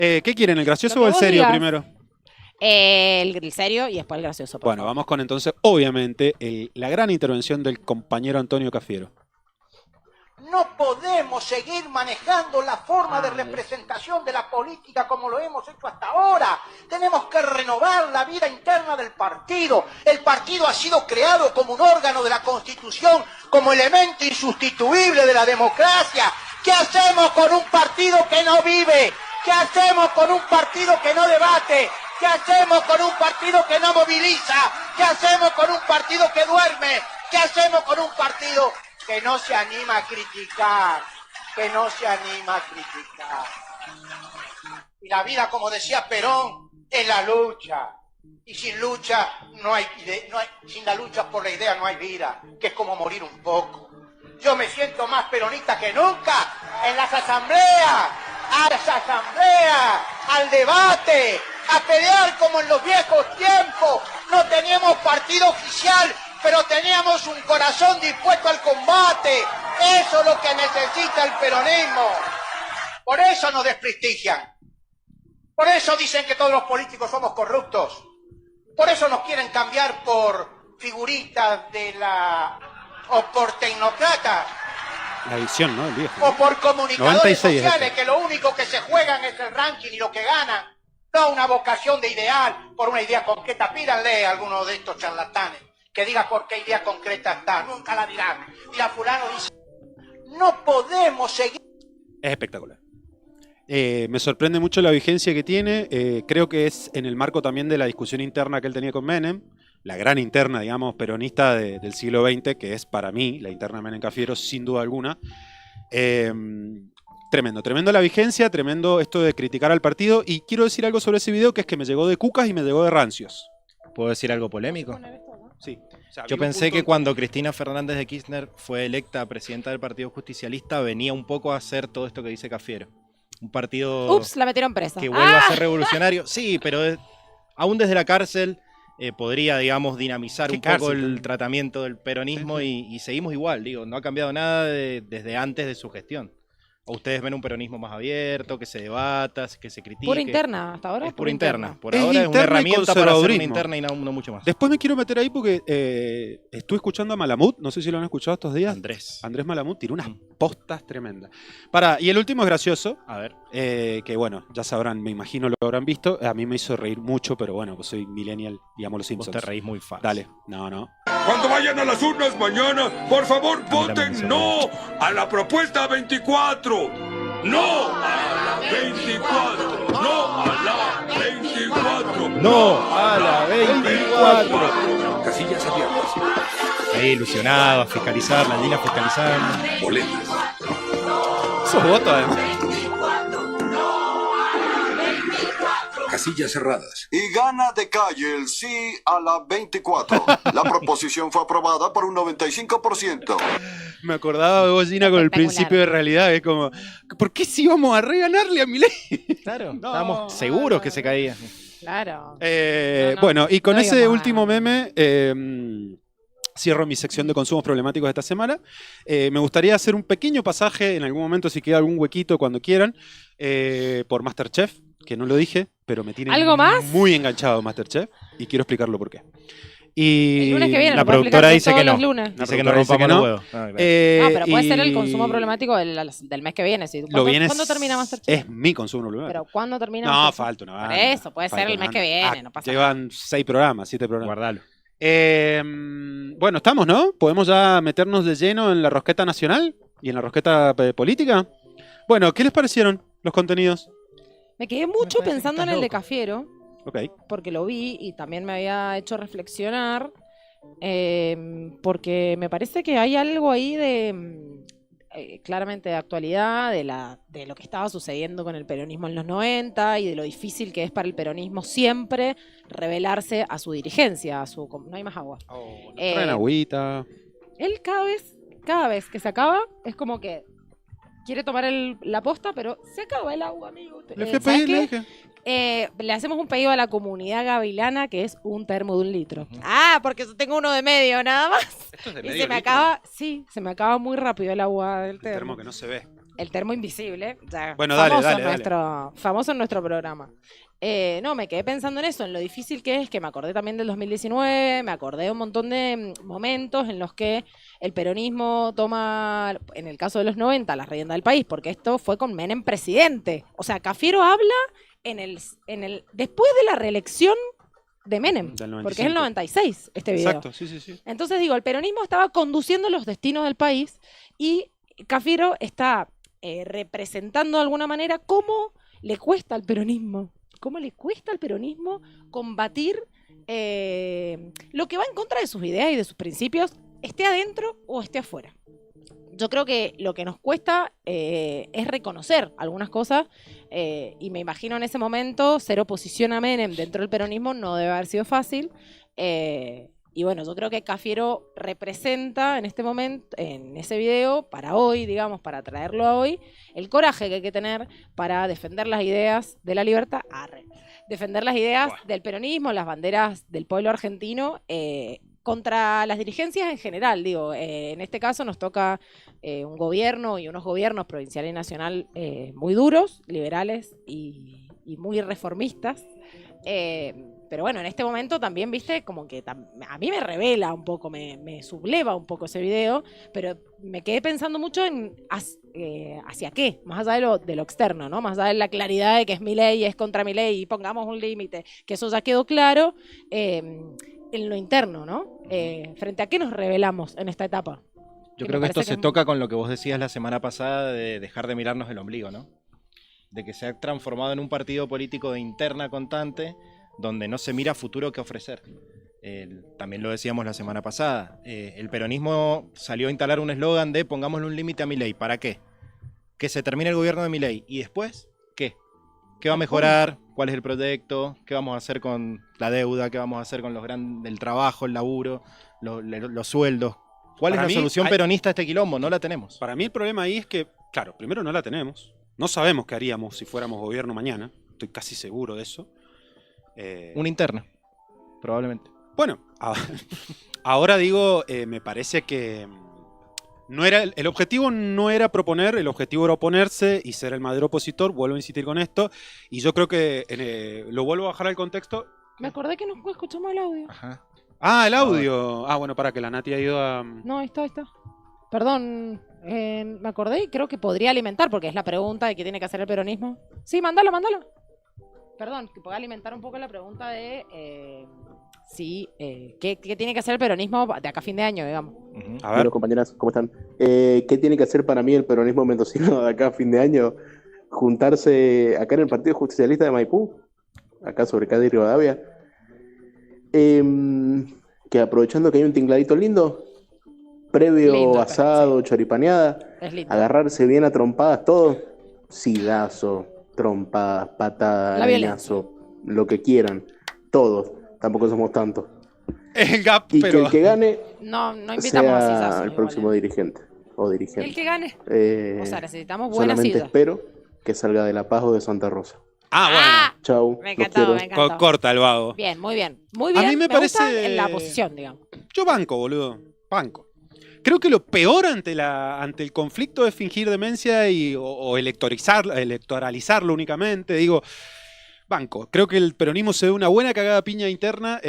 ¿Qué quieren, el gracioso Lo o que el vos serio digas. primero? El serio y después el gracioso, por Bueno, favor. vamos con entonces, obviamente, la gran intervención del compañero Antonio Cafiero. No podemos seguir manejando la forma de representación de la política como lo hemos hecho hasta ahora. Tenemos que renovar la vida interna del partido. El partido ha sido creado como un órgano de la Constitución, como elemento insustituible de la democracia. ¿Qué hacemos con un partido que no vive? ¿Qué hacemos con un partido que no debate? ¿Qué hacemos con un partido que no moviliza? ¿Qué hacemos con un partido que duerme? ¿Qué hacemos con un partido que no se anima a criticar? Que no se anima a criticar. Y la vida, como decía Perón, es la lucha. Y sin lucha sin la lucha por la idea no hay vida, que es como morir un poco. Yo me siento más peronista que nunca en las asambleas, al debate, a pelear como en los viejos tiempos. No teníamos partido oficial, pero teníamos un corazón dispuesto al combate. Eso es lo que necesita el peronismo. Por eso nos desprestigian. Por eso dicen que todos los políticos somos corruptos. Por eso nos quieren cambiar por figuritas de la... o por tecnócratas. La edición, ¿no? El viejo. O por comunicadores 96 sociales, que lo único que se juegan es el ranking y lo que ganan. No una vocación de ideal por una idea concreta. Pídanle a alguno de estos charlatanes que diga por qué idea concreta está. Nunca la dirán. Mira, fulano dice, no podemos seguir. Es espectacular. Me sorprende mucho la vigencia que tiene. Creo que es en el marco también de la discusión interna que él tenía con Menem. La gran interna, digamos, peronista del siglo XX, que es para mí la interna Menem Cafiero, sin duda alguna. Tremendo la vigencia, tremendo esto de criticar al partido. Y quiero decir algo sobre ese video, que es que me llegó de cucas y me llegó de rancios. ¿Puedo decir algo polémico? Sí. O sea, Yo pensé que cuando Cristina Fernández de Kirchner fue electa presidenta del Partido Justicialista venía un poco a hacer todo esto que dice Cafiero. Un partido Ups, la metieron presa. que vuelva a ser revolucionario. Sí, pero aún desde la cárcel podría, digamos, dinamizar un poco el tratamiento del peronismo. Sí. Y seguimos igual, digo, no ha cambiado nada desde antes de su gestión. ¿O ustedes ven un peronismo más abierto, que se debata, que se critique? Pura interna, hasta ahora. Es pura interna. Por Es ahora es una interna y herramienta para hacer una conservadurismo. interna y no mucho más. Después me quiero meter ahí porque estuve escuchando a Malamud, no sé si lo han escuchado estos días. Andrés Malamud tiró unas postas tremendas. Y el último es gracioso. A ver. Que bueno, ya sabrán, me imagino lo habrán visto. A mí me hizo reír mucho, pero bueno, pues soy millennial, digamos los Simpsons. Vos te reís muy fácil. Dale, no. Cuando vayan a las urnas mañana, por favor, voten no a la propuesta 24. ¡No a la 24! ¡No a la 24! ¡No a la 24! Casillas abiertas. Ahí ilusionado, a fiscalizar, la Dina fiscalizando. Boletas. Sos voto, además. Casillas cerradas. Y gana de calle el sí a la 24. La proposición fue aprobada por un 95%. Me acordaba de vos, Gina, con el principio de realidad. Es como, ¿por qué si íbamos a reganarle a Milei? Claro, estábamos seguros que se caía. Claro. Bueno, y con ese digamos último meme cierro mi sección de consumos problemáticos de esta semana. Me gustaría hacer un pequeño pasaje en algún momento, si queda algún huequito, cuando quieran, por Masterchef, que no lo dije, pero me tiene ¿Algo más? muy enganchado Masterchef y quiero explicarlo por qué. Y El lunes que viene, la lo puedo productora explicar dice que todos no. los lunes. Dice que no rompamos los huevos. Pero puede ser el consumo problemático del mes que viene. ¿Sí? ¿Cuándo termina Masterchef? Es mi consumo problemático. ¿Pero cuándo termina No, Masterchef? falta una banda. Por eso, puede ser el mes que viene, no pasa nada. Llevan 6 programas, 7 programas. Guardalo. Bueno, estamos, ¿no? ¿Podemos ya meternos de lleno en la rosqueta nacional y en la rosqueta política? Bueno, ¿qué les parecieron los contenidos? Me quedé mucho pensando en el de Cafiero, porque lo vi y también me había hecho reflexionar, porque me parece que hay algo ahí de claramente de actualidad, de lo que estaba sucediendo con el peronismo en los 90 y de lo difícil que es para el peronismo siempre revelarse a su dirigencia, no hay más agua. Traen agüita. Él cada vez que se acaba, es como que quiere tomar la posta, pero se acaba el agua, amigo. Le fui a pedir, le dije. Le hacemos un pedido a la comunidad gavilana que es un termo de 1 litro. Porque yo tengo uno de medio nada más. Esto es de Y medio se me litro. acaba, sí, se me acaba muy rápido el agua del El termo termo. que no se ve. el termo invisible, ya Bueno, famoso, dale. famoso en nuestro programa. No, me quedé pensando en eso, en lo difícil que es, que me acordé también del 2019, me acordé de un montón de momentos en los que el peronismo toma, en el caso de los 90, la rienda del país, porque esto fue con Menem presidente. O sea, Cafiero habla después de la reelección de Menem, porque es el 96 este video. Exacto, sí. Entonces digo, el peronismo estaba conduciendo los destinos del país y Cafiero está representando de alguna manera cómo le cuesta al peronismo. ¿Cómo le cuesta al peronismo combatir lo que va en contra de sus ideas y de sus principios, esté adentro o esté afuera? Yo creo que lo que nos cuesta es reconocer algunas cosas y me imagino en ese momento ser oposición a Menem dentro del peronismo no debe haber sido fácil. Y bueno, yo creo que Cafiero representa en este momento, en ese video, para hoy, digamos, para traerlo a hoy, el coraje que hay que tener para defender las ideas de la libertad, defender las ideas del peronismo, las banderas del pueblo argentino, contra las dirigencias en general. Digo, en este caso nos toca un gobierno y unos gobiernos provincial y nacional muy duros, liberales y muy reformistas. Pero bueno, en este momento también, viste, como que a mí me revela un poco, me subleva un poco ese video, pero me quedé pensando mucho en hacia qué, más allá de lo externo, ¿no? Más allá de la claridad de que es mi ley, es contra mi ley y pongamos un límite, que eso ya quedó claro, en lo interno, ¿no? ¿Frente a qué nos revelamos en esta etapa? Yo creo que esto se toca con lo que vos decías la semana pasada de dejar de mirarnos el ombligo, ¿no? De que se ha transformado en un partido político de interna constante, donde no se mira futuro que ofrecer. También lo decíamos la semana pasada. El peronismo salió a instalar un eslogan de pongámosle un límite a Milei. ¿Para qué? Que se termine el gobierno de Milei. ¿Y después qué? ¿Qué va a mejorar? ¿Cuál es el proyecto? ¿Qué vamos a hacer con la deuda? ¿Qué vamos a hacer con el trabajo, el laburo, los sueldos? ¿Cuál es la solución peronista a este quilombo? No la tenemos. Para mí el problema ahí es que, claro, primero no la tenemos. No sabemos qué haríamos si fuéramos gobierno mañana. Estoy casi seguro de eso. Una interna, probablemente. Bueno, ahora digo, me parece que no era el objetivo no era proponer, el objetivo era oponerse y ser el mayor opositor. Vuelvo a insistir con esto. Y yo creo que lo vuelvo a bajar al contexto. Me acordé que no escuchamos el audio. Ajá. Ah, el audio. Ah, bueno, para que la Nati ha ido a... No, ahí está. Perdón, me acordé y creo que podría alimentar, porque es la pregunta de qué tiene que hacer el peronismo. Sí, mándalo. Perdón, que pueda alimentar un poco la pregunta de qué tiene que hacer el peronismo de acá a fin de año, digamos. A ver. Bueno, compañeras, ¿cómo están? ¿Qué tiene que hacer para mí el peronismo mendocino de acá a fin de año? Juntarse acá en el Partido Justicialista de Maipú, acá sobre Cádiz y Rivadavia. Que aprovechando que hay un tingladito lindo, previo Lindo, asado, sí. choripaneada, Es lindo. agarrarse bien a trompadas todo, sidazo, trompadas, patadas, La arañazo, lo que quieran, todos, tampoco somos tantos. El gap, Y pero... que el que gane No invitamos a sea Cisazo, el igual, próximo dirigente o dirigente. El que gane. O sea, necesitamos buenas solamente ideas. espero que salga de La Paz o de Santa Rosa. Ah, Chau, Me los encantó, quiero. me encantó. corta el vago. Bien, muy bien. A mí me parece- gusta en la posición, digamos. Yo banco, boludo. Banco. Creo que lo peor ante el conflicto es fingir demencia o electoralizarlo únicamente. Digo, banco. Creo que el peronismo se ve una buena cagada piña interna,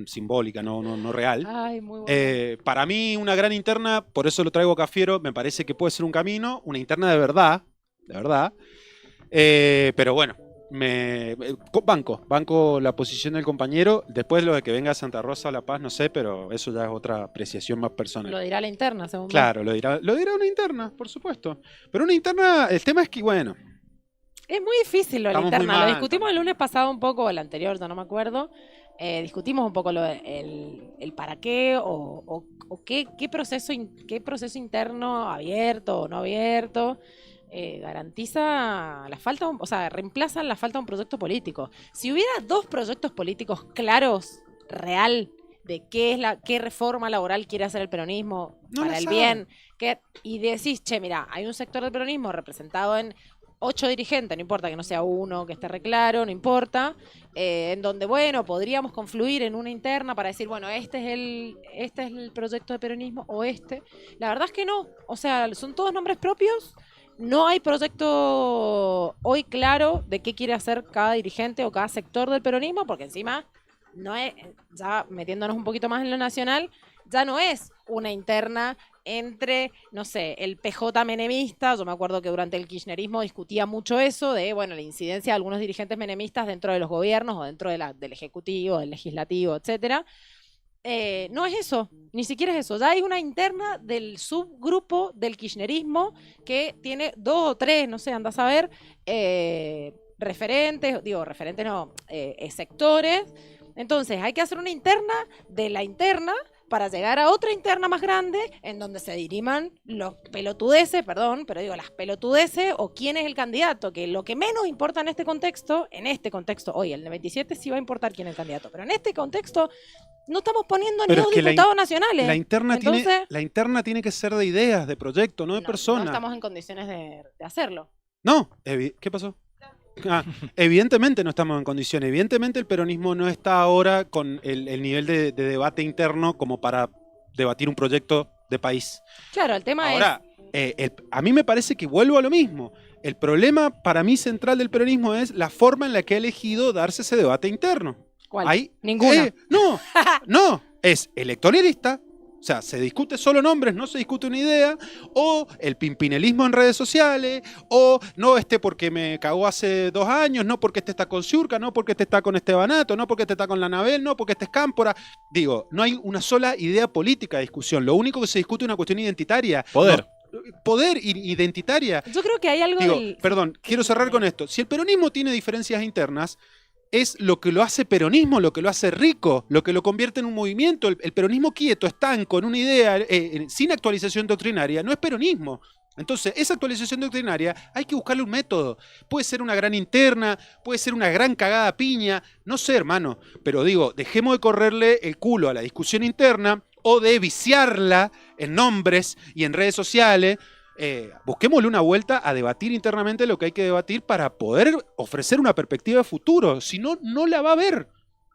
simbólica, no real. Ay, muy bueno. Para mí, una gran interna, por eso lo traigo a Cafiero, me parece que puede ser un camino, una interna de verdad. Pero bueno, banco la posición del compañero. Después lo de que venga a Santa Rosa o La Paz, no sé, pero eso ya es otra apreciación más personal. Lo dirá la interna, según vos. Claro, lo dirá una interna, por supuesto. Pero una interna, el tema es que, bueno, Es muy difícil lo de la Estamos muy interna. Lo mal, discutimos el lunes pasado un poco, o el anterior, ya no me acuerdo. Discutimos un poco el para qué o qué proceso interno abierto o no abierto garantiza la falta, o sea, reemplaza la falta de un proyecto político. Si hubiera dos proyectos políticos claros, real, de qué reforma laboral quiere hacer el peronismo No para la el saben. bien, y decís, che, mira, hay un sector del peronismo representado en 8 dirigentes, no importa que no sea uno, que esté reclaro, no importa, en donde, bueno, podríamos confluir en una interna para decir, bueno, este es el proyecto de peronismo o este. La verdad es que no, o sea, son todos nombres propios No hay proyecto hoy claro de qué quiere hacer cada dirigente o cada sector del peronismo, porque encima, no es, ya metiéndonos un poquito más en lo nacional, ya no es una interna entre, no sé, el PJ menemista. Yo me acuerdo que durante el kirchnerismo discutía mucho eso de, bueno, la incidencia de algunos dirigentes menemistas dentro de los gobiernos o dentro de del Ejecutivo, del Legislativo, etcétera. No es eso, ni siquiera es eso. Ya hay una interna del subgrupo del kirchnerismo que tiene 2 o 3, no sé, anda a saber, referentes no, sectores. Entonces hay que hacer una interna de la interna para llegar a otra interna más grande en donde se diriman los pelotudeces, perdón, pero digo las pelotudeces o quién es el candidato, que lo que menos importa en este contexto, hoy el 27 sí va a importar quién es el candidato, pero en este contexto no estamos poniendo ni dos diputados nacionales. La interna tiene que ser de ideas, de proyectos, no de personas. No estamos en condiciones de hacerlo. No, ¿qué pasó? Evidentemente no estamos en condiciones. Evidentemente el peronismo no está ahora con el nivel de debate interno como para debatir un proyecto de país. Claro, el tema ahora, a mí me parece que vuelvo a lo mismo. El problema para mí central del peronismo es la forma en la que ha elegido darse ese debate interno. ¿Cuál? Ninguna. No, es electoralista. O sea, se discute solo nombres, no se discute una idea, o el pimpinelismo en redes sociales, o no porque me cagó hace 2 años, no porque está con Ciurca, no porque está con Estebanato, no porque está con la Navel, no porque es Cámpora. Digo, no hay una sola idea política de discusión. Lo único que se discute es una cuestión identitaria. Poder identitaria. Yo creo que hay algo Perdón, quiero cerrar con esto. Si el peronismo tiene diferencias internas, es lo que lo hace peronismo, lo que lo hace rico, lo que lo convierte en un movimiento. El peronismo quieto, estanco, en una idea, sin actualización doctrinaria, no es peronismo. Entonces, esa actualización doctrinaria hay que buscarle un método. Puede ser una gran interna, puede ser una gran cagada piña, no sé, hermano. Pero digo, dejemos de correrle el culo a la discusión interna o de viciarla en nombres y en redes sociales. Busquémosle una vuelta a debatir internamente lo que hay que debatir para poder ofrecer una perspectiva de futuro. Si no, no la va a haber.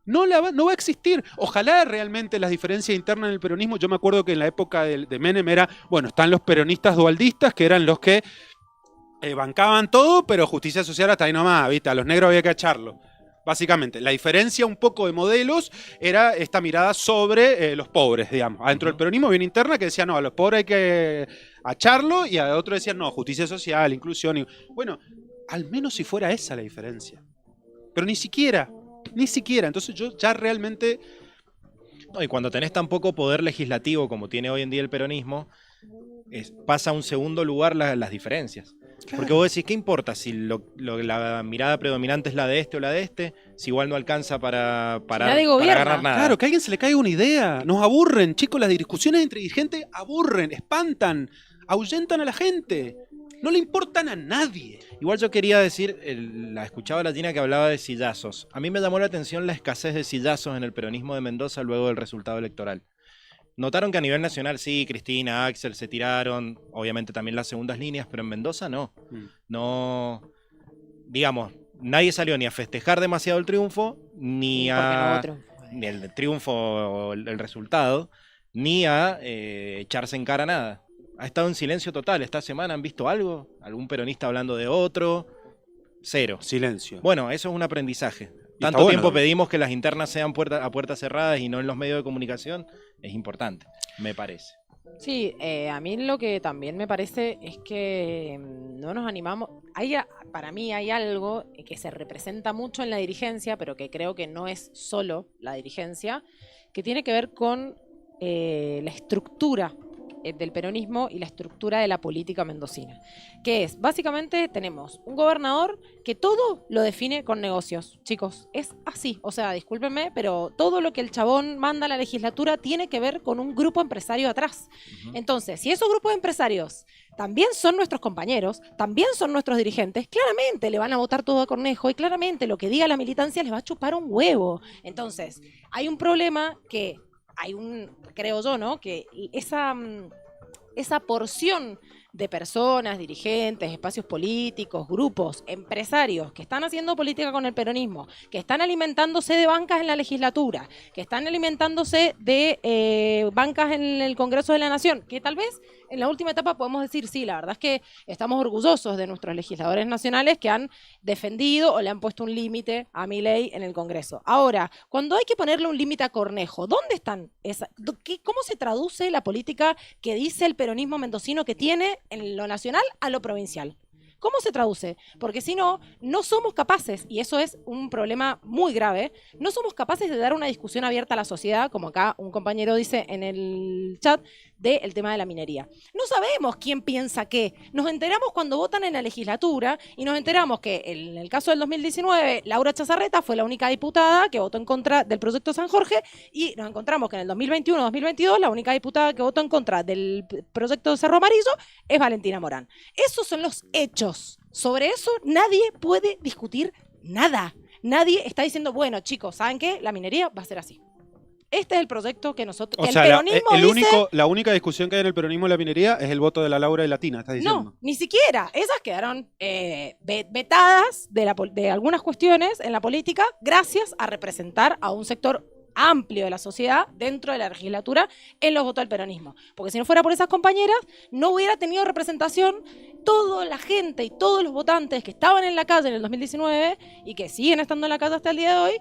No va a existir. Ojalá realmente las diferencias internas en el peronismo. Yo me acuerdo que en la época de Menem era, bueno, están los peronistas dualdistas, que eran los que bancaban todo, pero justicia social hasta ahí nomás, ¿viste? A los negros había que echarlo. Básicamente, la diferencia un poco de modelos era esta mirada sobre los pobres, digamos. Adentro del peronismo había una interna que decía, no, a los pobres hay que echarlo, y a otro decían, no, justicia social, inclusión. Bueno, al menos si fuera esa la diferencia. Pero ni siquiera. Entonces yo ya realmente... No, y cuando tenés tan poco poder legislativo como tiene hoy en día el peronismo, pasa a un segundo lugar las diferencias. Claro. Porque vos decís, ¿qué importa si la mirada predominante es la de este o la de este? Si igual no alcanza para agarrar nada. Claro, que a alguien se le caiga una idea. Nos aburren, chicos, las discusiones entre dirigentes aburren, espantan, ahuyentan a la gente. No le importan a nadie. Igual yo quería decir, escuchaba a la Gina que hablaba de sillazos. A mí me llamó la atención la escasez de sillazos en el peronismo de Mendoza luego del resultado electoral. Notaron que a nivel nacional sí, Cristina, Axel se tiraron, obviamente también las segundas líneas, pero en Mendoza no. No, digamos, nadie salió ni a festejar demasiado el triunfo, ni el triunfo o el resultado, ni a echarse en cara nada. Ha estado en silencio total. Esta semana, ¿han visto algo? ¿Algún peronista hablando de otro? Cero. Silencio. Bueno, eso es un aprendizaje. Tanto tiempo pedimos que las internas sean a puertas cerradas y no en los medios de comunicación. Es importante, me parece. Sí, a mí lo que también me parece es que no nos animamos. Para mí hay algo que se representa mucho en la dirigencia, pero que creo que no es solo la dirigencia, que tiene que ver con la estructura del peronismo y la estructura de la política mendocina, que es, básicamente tenemos un gobernador que todo lo define con negocios, chicos, es así, o sea, discúlpenme, pero todo lo que el chabón manda a la legislatura tiene que ver con un grupo empresario atrás. Entonces, si esos grupos empresarios también son nuestros compañeros, también son nuestros dirigentes, claramente le van a votar todo a Cornejo y claramente lo que diga la militancia les va a chupar un huevo. Entonces, hay un problema que creo yo, ¿no? Que esa porción de personas, dirigentes, espacios políticos, grupos, empresarios que están haciendo política con el peronismo, que están alimentándose de bancas en la legislatura, que están alimentándose de bancas en el Congreso de la Nación, que tal vez en la última etapa podemos decir, sí, la verdad es que estamos orgullosos de nuestros legisladores nacionales que han defendido o le han puesto un límite a Milei en el Congreso. Ahora, cuando hay que ponerle un límite a Cornejo, ¿dónde están? ¿Cómo se traduce la política que dice el peronismo mendocino que tiene en lo nacional a lo provincial? ¿Cómo se traduce? Porque si no, no somos capaces, y eso es un problema muy grave, no somos capaces de dar una discusión abierta a la sociedad, como acá un compañero dice en el chat, del tema de la minería. No sabemos quién piensa qué. Nos enteramos cuando votan en la legislatura y nos enteramos que en el caso del 2019, Laura Chazarreta fue la única diputada que votó en contra del proyecto San Jorge y nos encontramos que en el 2021-2022 la única diputada que votó en contra del proyecto Cerro Amarillo es Valentina Morán. Esos son los hechos. Sobre eso nadie puede discutir nada. Nadie está diciendo, bueno, chicos, ¿saben qué? La minería va a ser así. Este es el proyecto que nosotros... O sea, la única discusión que hay en el peronismo y la minería es el voto de la Laura y Latina, ¿estás diciendo? No, ni siquiera. Esas quedaron vetadas de algunas cuestiones en la política gracias a representar a un sector amplio de la sociedad dentro de la legislatura en los votos del peronismo. Porque si no fuera por esas compañeras, no hubiera tenido representación toda la gente y todos los votantes que estaban en la calle en el 2019 y que siguen estando en la calle hasta el día de hoy,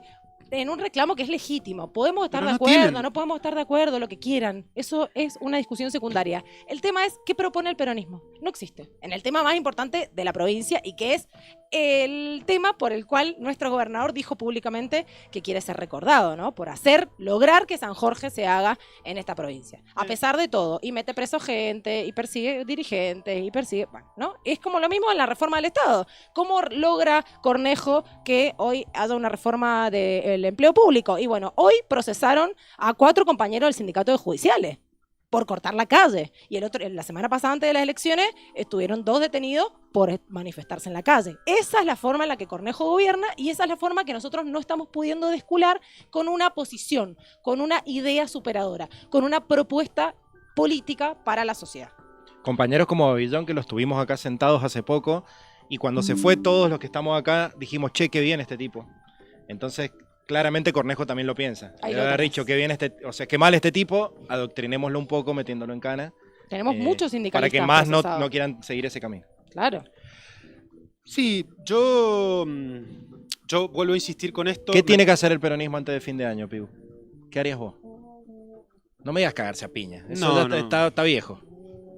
en un reclamo que es legítimo. Podemos estar de acuerdo, no podemos estar de acuerdo, lo que quieran. Eso es una discusión secundaria. El tema es, ¿qué propone el peronismo? No existe. En el tema más importante de la provincia y que es el tema por el cual nuestro gobernador dijo públicamente que quiere ser recordado, ¿no? Por lograr que San Jorge se haga en esta provincia. A pesar de todo, y mete preso gente, y persigue dirigentes, y persigue, bueno, ¿no? Es como lo mismo en la reforma del Estado. ¿Cómo logra Cornejo que hoy haya una reforma del empleo público? Y bueno, hoy procesaron a 4 compañeros del sindicato de judiciales por cortar la calle. Y la semana pasada, antes de las elecciones, estuvieron 2 detenidos por manifestarse en la calle. Esa es la forma en la que Cornejo gobierna y esa es la forma que nosotros no estamos pudiendo descular con una posición, con una idea superadora, con una propuesta política para la sociedad. Compañeros como Babillón, que los tuvimos acá sentados hace poco, y cuando se fue todos los que estamos acá, dijimos, che, qué bien este tipo. Entonces, claramente Cornejo también lo piensa. Le haber dicho que bien qué mal este tipo, adoctrinémoslo un poco metiéndolo en cana. Tenemos muchos sindicalistas para que más no quieran seguir ese camino. Claro. Sí, yo vuelvo a insistir con esto. ¿Qué tiene que hacer el peronismo antes de fin de año, Pibu? ¿Qué harías vos? No me digas cagarse a piña. Eso está viejo.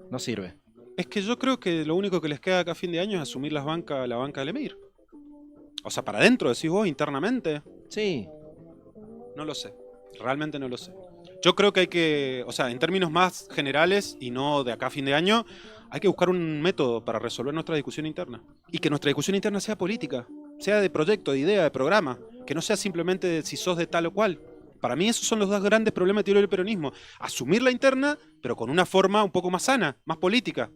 No sirve. Es que yo creo que lo único que les queda acá a fin de año es asumir la banca del Emir. O sea, para adentro, decís vos, internamente. Sí. No lo sé. Realmente no lo sé. Yo creo que hay que, o sea, en términos más generales y no de acá a fin de año, hay que buscar un método para resolver nuestra discusión interna. Y que nuestra discusión interna sea política, sea de proyecto, de idea, de programa. Que no sea simplemente de si sos de tal o cual. Para mí esos son los 2 grandes problemas del peronismo. Asumir la interna, pero con una forma un poco más sana, más política.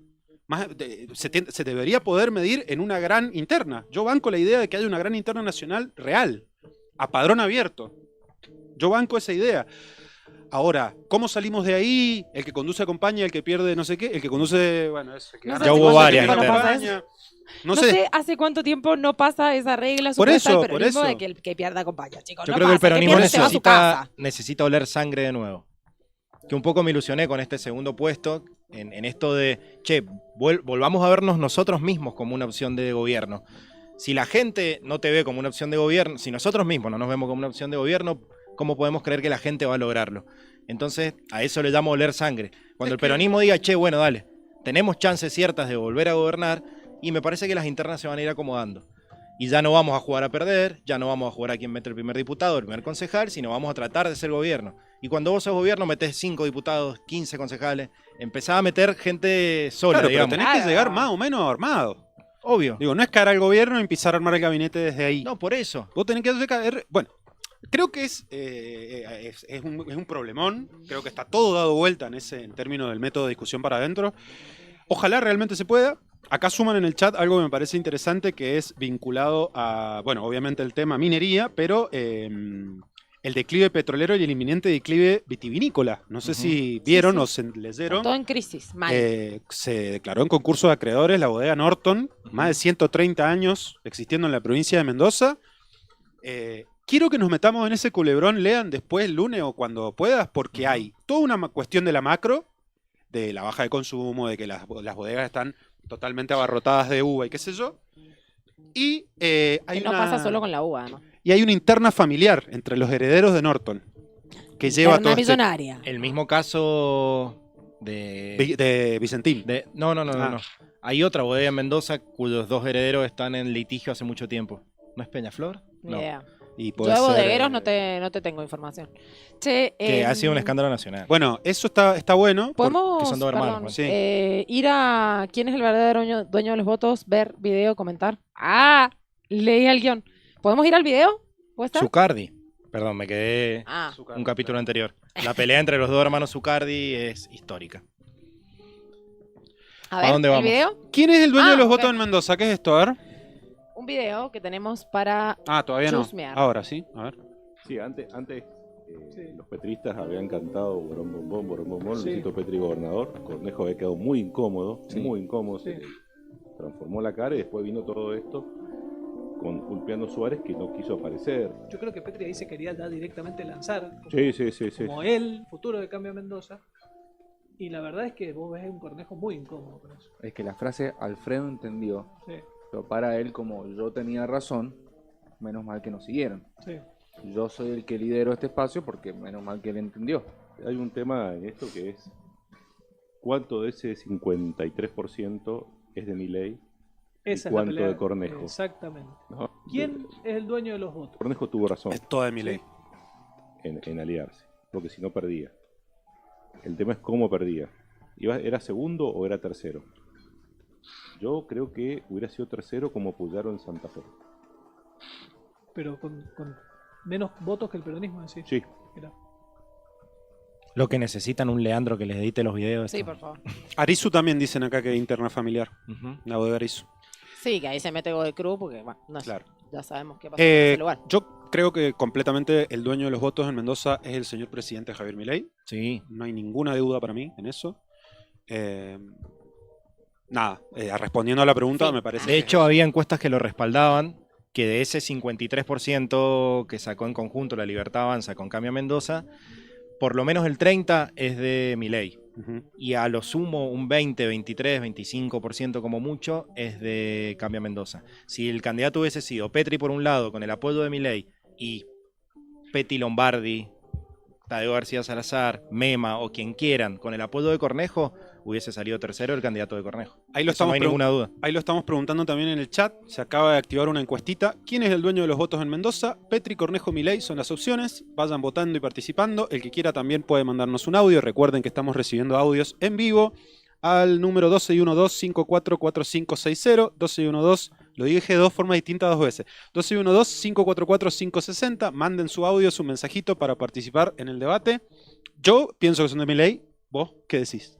Se debería poder medir en una gran interna. Yo banco la idea de que haya una gran interna nacional real, a padrón abierto. Yo banco esa idea. Ahora, ¿cómo salimos de ahí? El que conduce acompaña, el que pierde no sé qué, el que conduce, bueno, es el que gana. Ya hubo varias. No sé hace cuánto tiempo no pasa esa regla supuesta del peronismo de que el que pierda acompaña, chicos. Yo creo que el peronismo necesita oler sangre de nuevo. Que un poco me ilusioné con este segundo puesto en esto de, che, volvamos a vernos nosotros mismos como una opción de gobierno. Si la gente no te ve como una opción de gobierno, si nosotros mismos no nos vemos como una opción de gobierno, ¿cómo podemos creer que la gente va a lograrlo? Entonces, a eso le llamo oler sangre. Cuando el peronismo diga, che, bueno, dale, tenemos chances ciertas de volver a gobernar, y me parece que las internas se van a ir acomodando. Y ya no vamos a jugar a perder, ya no vamos a jugar a quién mete el primer diputado, el primer concejal, sino vamos a tratar de ser gobierno. Y cuando vos sos gobierno, metés 5 diputados, 15 concejales, empezás a meter gente sola, claro, digamos. Pero tenés que llegar más o menos armado. Obvio. Digo, no es cara al gobierno y empezar a armar el gabinete desde ahí. No, por eso. Vos tenés que hacer... Bueno, creo que es un problemón. Creo que está todo dado vuelta en términos del método de discusión para adentro. Ojalá realmente se pueda. Acá suman en el chat algo que me parece interesante, que es vinculado a, bueno, obviamente el tema minería, pero el declive petrolero y el inminente declive vitivinícola. No sé si vieron Sí, o se leyeron. Todo en crisis, mal. Se declaró en concurso de acreedores la bodega Norton, más de 130 años existiendo en la provincia de Mendoza. Quiero que nos metamos en ese culebrón, lean después el lunes o cuando puedas, porque hay toda una cuestión de la macro, de la baja de consumo, de que las bodegas están totalmente abarrotadas de uva y qué sé yo. Y hay Que no una, pasa solo con la uva, ¿no? y hay una interna familiar entre los herederos de Norton, que lleva Interna todo millonaria. El mismo caso de... de Vicentín. No. Hay otra bodega en Mendoza cuyos dos herederos están en litigio hace mucho tiempo. ¿No es Peñaflor? Ni No. idea. Y Yo puede de ser, bodegueros no te tengo información. Che, Que ha sido un escándalo nacional. Bueno, eso está bueno. ¿Podemos que son dos hermanos, perdón, pues. Sí. ir a quién es el verdadero dueño de los votos, ver video, comentar? Leí el guión. ¿Podemos ir al video? ¿Puede estar? Zucardi. Perdón, me quedé un capítulo anterior. La pelea entre los dos hermanos Zucardi es histórica. A ver, dónde ¿el vamos? video? ¿Quién es el dueño de los ok. votos en Mendoza? ¿Qué es esto? A ver. Un video que tenemos para Todavía no. chusmear. Ahora sí. A ver. Sí, antes los petristas habían cantado Borón Bombón, Luisito Petri gobernador. Cornejo había quedado muy incómodo, se transformó la cara y después vino todo esto con Ulpiano Suárez que no quiso aparecer. Yo creo que Petri ahí se quería ya directamente lanzar Sí. como él, futuro de Cambio Mendoza. Y la verdad es que vos ves un Cornejo muy incómodo con eso. Es que la frase Alfredo entendió, Sí, pero para él como yo tenía razón, menos mal que nos siguieron. sí. Yo soy el que lidero este espacio porque menos mal que él entendió. Hay un tema en esto que es cuánto de ese 53% es de Milei Esa y es la cuánto pelea. de Cornejo. Exactamente. ¿no? ¿Quién es el dueño de los votos? Cornejo tuvo razón Es toda de mi ley. en aliarse, porque si no perdía. El tema es cómo perdía. ¿Era segundo o era tercero? Yo creo que hubiera sido tercero como Puyaro en Santa Fe. Pero con menos votos que el peronismo, decís. Sí. Mirá. Lo que necesitan un Leandro que les edite los videos. Sí, por favor. Arizu también dicen acá que es interna familiar. Ujú. La bodega Arizu. Sí, que ahí se mete Godoy Cruz porque, bueno, no sé, Claro. ya sabemos qué pasa en ese lugar. Yo creo que completamente el dueño de los votos en Mendoza es el señor presidente Javier Milei. Sí. No hay ninguna duda para mí en eso. Respondiendo a la pregunta, Sí. me parece. De que hecho, había encuestas que lo respaldaban, que de ese 53% que sacó en conjunto la Libertad Avanza con Cambio Mendoza, por lo menos el 30% es de Milei. Ujú. Y a lo sumo un 20, 23, 25% como mucho es de Cambio Mendoza. Si el candidato hubiese sido Petri por un lado con el apoyo de Milei y Peti Lombardi, Tadeo García Salazar, Mema o quien quieran con el apoyo de Cornejo, hubiese salido tercero el candidato de Cornejo. Ahí lo Eso no hay ninguna duda. Ahí lo estamos preguntando también en el chat. Se acaba de activar una encuestita. ¿Quién es el dueño de los votos en Mendoza? Petri, Cornejo, Milei son las opciones. Vayan votando y participando. El que quiera también puede mandarnos un audio. Recuerden que estamos recibiendo audios en vivo al número 1212-544560. 1212, lo dije de dos formas distintas dos veces. 1212-544-560. Manden su audio, su mensajito para participar en el debate. Yo pienso que son de Milei. ¿Vos qué decís?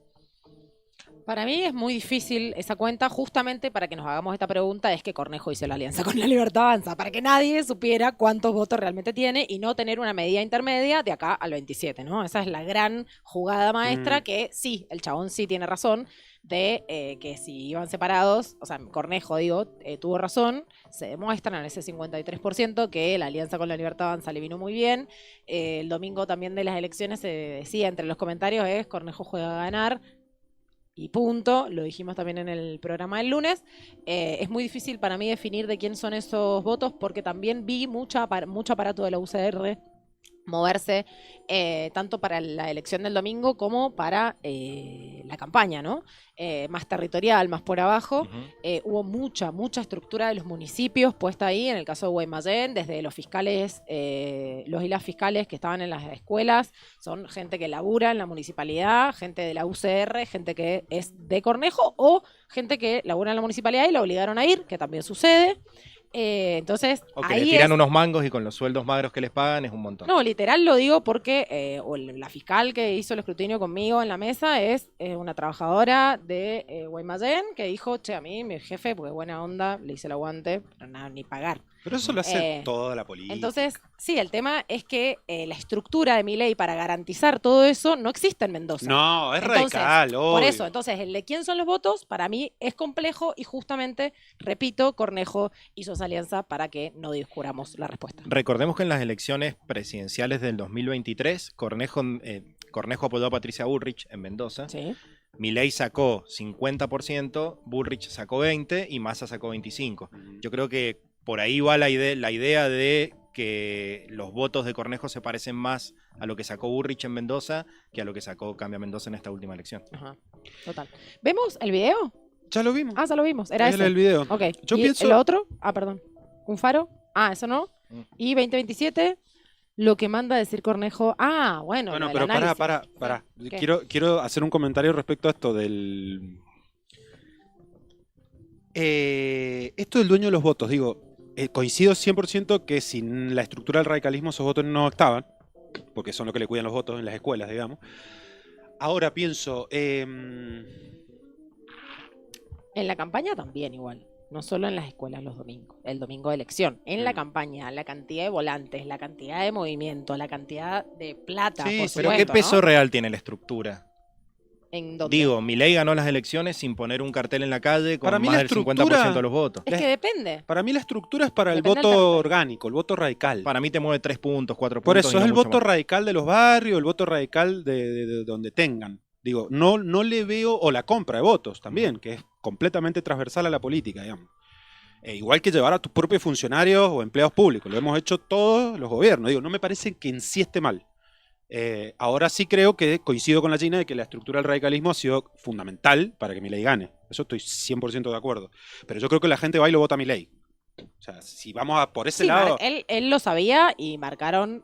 Para mí es muy difícil esa cuenta, justamente para que nos hagamos esta pregunta, es que Cornejo hizo la alianza con la Libertad Avanza, para que nadie supiera cuántos votos realmente tiene y no tener una medida intermedia de acá al 27, ¿no? Esa es la gran jugada maestra que sí, el chabón sí tiene razón de que si iban separados, o sea, Cornejo, tuvo razón, se demuestra en ese 53% que la alianza con la Libertad Avanza le vino muy bien. El domingo también de las elecciones se decía entre los comentarios Cornejo juega a ganar, y punto, lo dijimos también en el programa del lunes. Es muy difícil para mí definir de quién son esos votos porque también vi mucho aparato de la UCR moverse tanto para la elección del domingo como para la campaña, ¿no? Más territorial, más por abajo. Hubo mucha estructura de los municipios puesta ahí, en el caso de Guaymallén, desde los fiscales, los y las fiscales que estaban en las escuelas, son gente que labura en la municipalidad, gente de la UCR, gente que es de Cornejo o gente que labura en la municipalidad y la obligaron a ir, que también sucede. Entonces, O que ahí le tiran es- unos mangos y con los sueldos magros que les pagan es un montón. No, literal lo digo porque la fiscal que hizo el escrutinio conmigo en la mesa es una trabajadora de Guaymallén que dijo, che, a mí, mi jefe, porque buena onda, le hice el aguante, pero nada, ni pagar. Pero eso lo hace toda la política. Entonces, sí, el tema es que la estructura de Milei para garantizar todo eso no existe en Mendoza. No, es Entonces, radical, por obvio. eso, entonces, el de quién son los votos, para mí es complejo y justamente, repito, Cornejo hizo esa alianza para que no descubramos la respuesta. Recordemos que en las elecciones presidenciales del 2023, Cornejo apoyó a Patricia Bullrich en Mendoza. Sí. Milei sacó 50%, Bullrich sacó 20% y Massa sacó 25%. Yo creo que por ahí va la idea de que los votos de Cornejo se parecen más a lo que sacó Bullrich en Mendoza que a lo que sacó Cambia Mendoza en esta última elección. Ajá, total. ¿Vemos el video? Ya lo vimos. Ah, ya lo vimos. Era Es ese. el video. Ok. Yo ¿Y pienso... el otro? Ah, perdón. ¿Un faro? Ah, eso no. Y 2027, lo que manda a decir Cornejo. Ah, bueno. Bueno, lo pero del análisis. pará. ¿Qué? Quiero hacer un comentario respecto a esto del... esto del dueño de los votos, digo, coincido 100% que sin la estructura del radicalismo esos votos no estaban, porque son los que le cuidan los votos en las escuelas, digamos. Ahora pienso... En la campaña también igual. No solo en las escuelas los domingos, el domingo de elección. En la campaña, la cantidad de volantes, la cantidad de movimiento, la cantidad de plata, Sí, por pero supuesto, ¿qué peso ¿no? real tiene la estructura? ¿En dónde? Digo, Milei ganó las elecciones sin poner un cartel en la calle con Para mí más la del estructura- 50% de los votos. Es que depende. Para mí la estructura es para el Depende del voto territorio. orgánico, el voto radical. Para mí te mueve 3 puntos, 4 puntos. Por eso y no es el mucho voto más. radical de los barrios, el voto radical de donde tengan. Digo, no le veo, o la compra de votos también, que es completamente transversal a la política, digamos. Igual que llevar a tus propios funcionarios o empleados públicos, lo hemos hecho todos los gobiernos. Digo, no me parece que en sí esté mal. Ahora sí creo que coincido con la Gina de que la estructura del radicalismo ha sido fundamental para que Milei gane. Eso estoy 100% de acuerdo. Pero yo creo que la gente va y lo vota a Milei. O sea, si vamos por ese Sí, lado... él lo sabía y marcaron,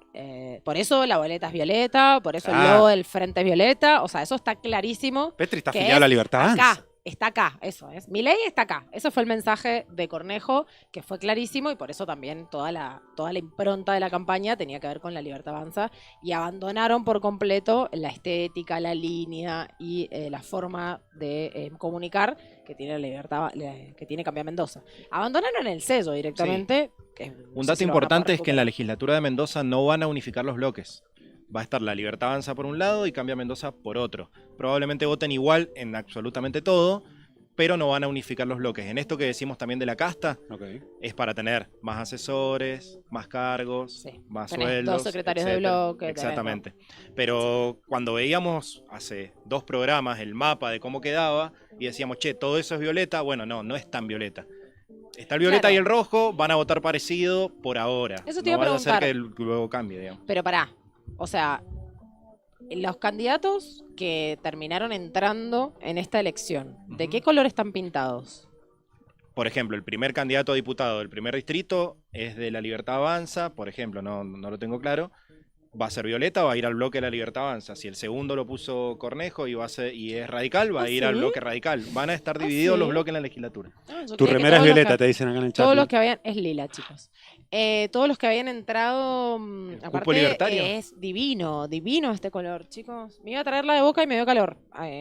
por eso la boleta es violeta, por eso el Claro. logo del frente es violeta, o sea, eso está clarísimo. Petri está que afiliado a la es Libertad acá, Avanza. está acá, eso es. Milei está acá. Eso fue el mensaje de Cornejo, que fue clarísimo y por eso también toda la impronta de la campaña tenía que ver con la Libertad Avanza y abandonaron por completo la estética, la línea y la forma de comunicar que tiene la Libertad, que tiene Cambia Mendoza. Abandonaron el sello directamente. Que no Un sé dato si lo van a importante poder es que en la recuperar. legislatura de Mendoza no van a unificar los bloques. Va a estar la Libertad Avanza por un lado y Cambia Mendoza por otro. Probablemente voten igual en absolutamente todo, pero no van a unificar los bloques. En esto que decimos también de la casta, es para tener más asesores, más cargos, más Tenés sueldos. 2 secretarios de etcétera. bloque. tenés, ¿no? Exactamente. Pero cuando veíamos hace 2 programas el mapa de cómo quedaba y decíamos, che, todo eso es violeta, bueno, no es tan violeta. Está el violeta Claro. y el rojo, van a votar parecido por ahora. Eso te no iba a vaya a ser preguntar. que luego cambie, digamos. Pero pará, o sea, los candidatos que terminaron entrando en esta elección, ¿de qué color están pintados? Por ejemplo, el primer candidato a diputado del primer distrito es de la Libertad Avanza, por ejemplo, no lo tengo claro. ¿Va a ser violeta o va a ir al bloque de la Libertad Avanza? Si el segundo lo puso Cornejo y es radical, va a ir al ¿sí? bloque radical. Van a estar divididos ¿sí? los bloques en la legislatura. Yo Tu creía que remera es todos los violeta, que- te dicen acá en el chat. Todos los que habían, es lila, chicos. Todos los que habían entrado, aparte libertario. es divino este color, chicos. Me iba a traer la de Boca y me dio calor,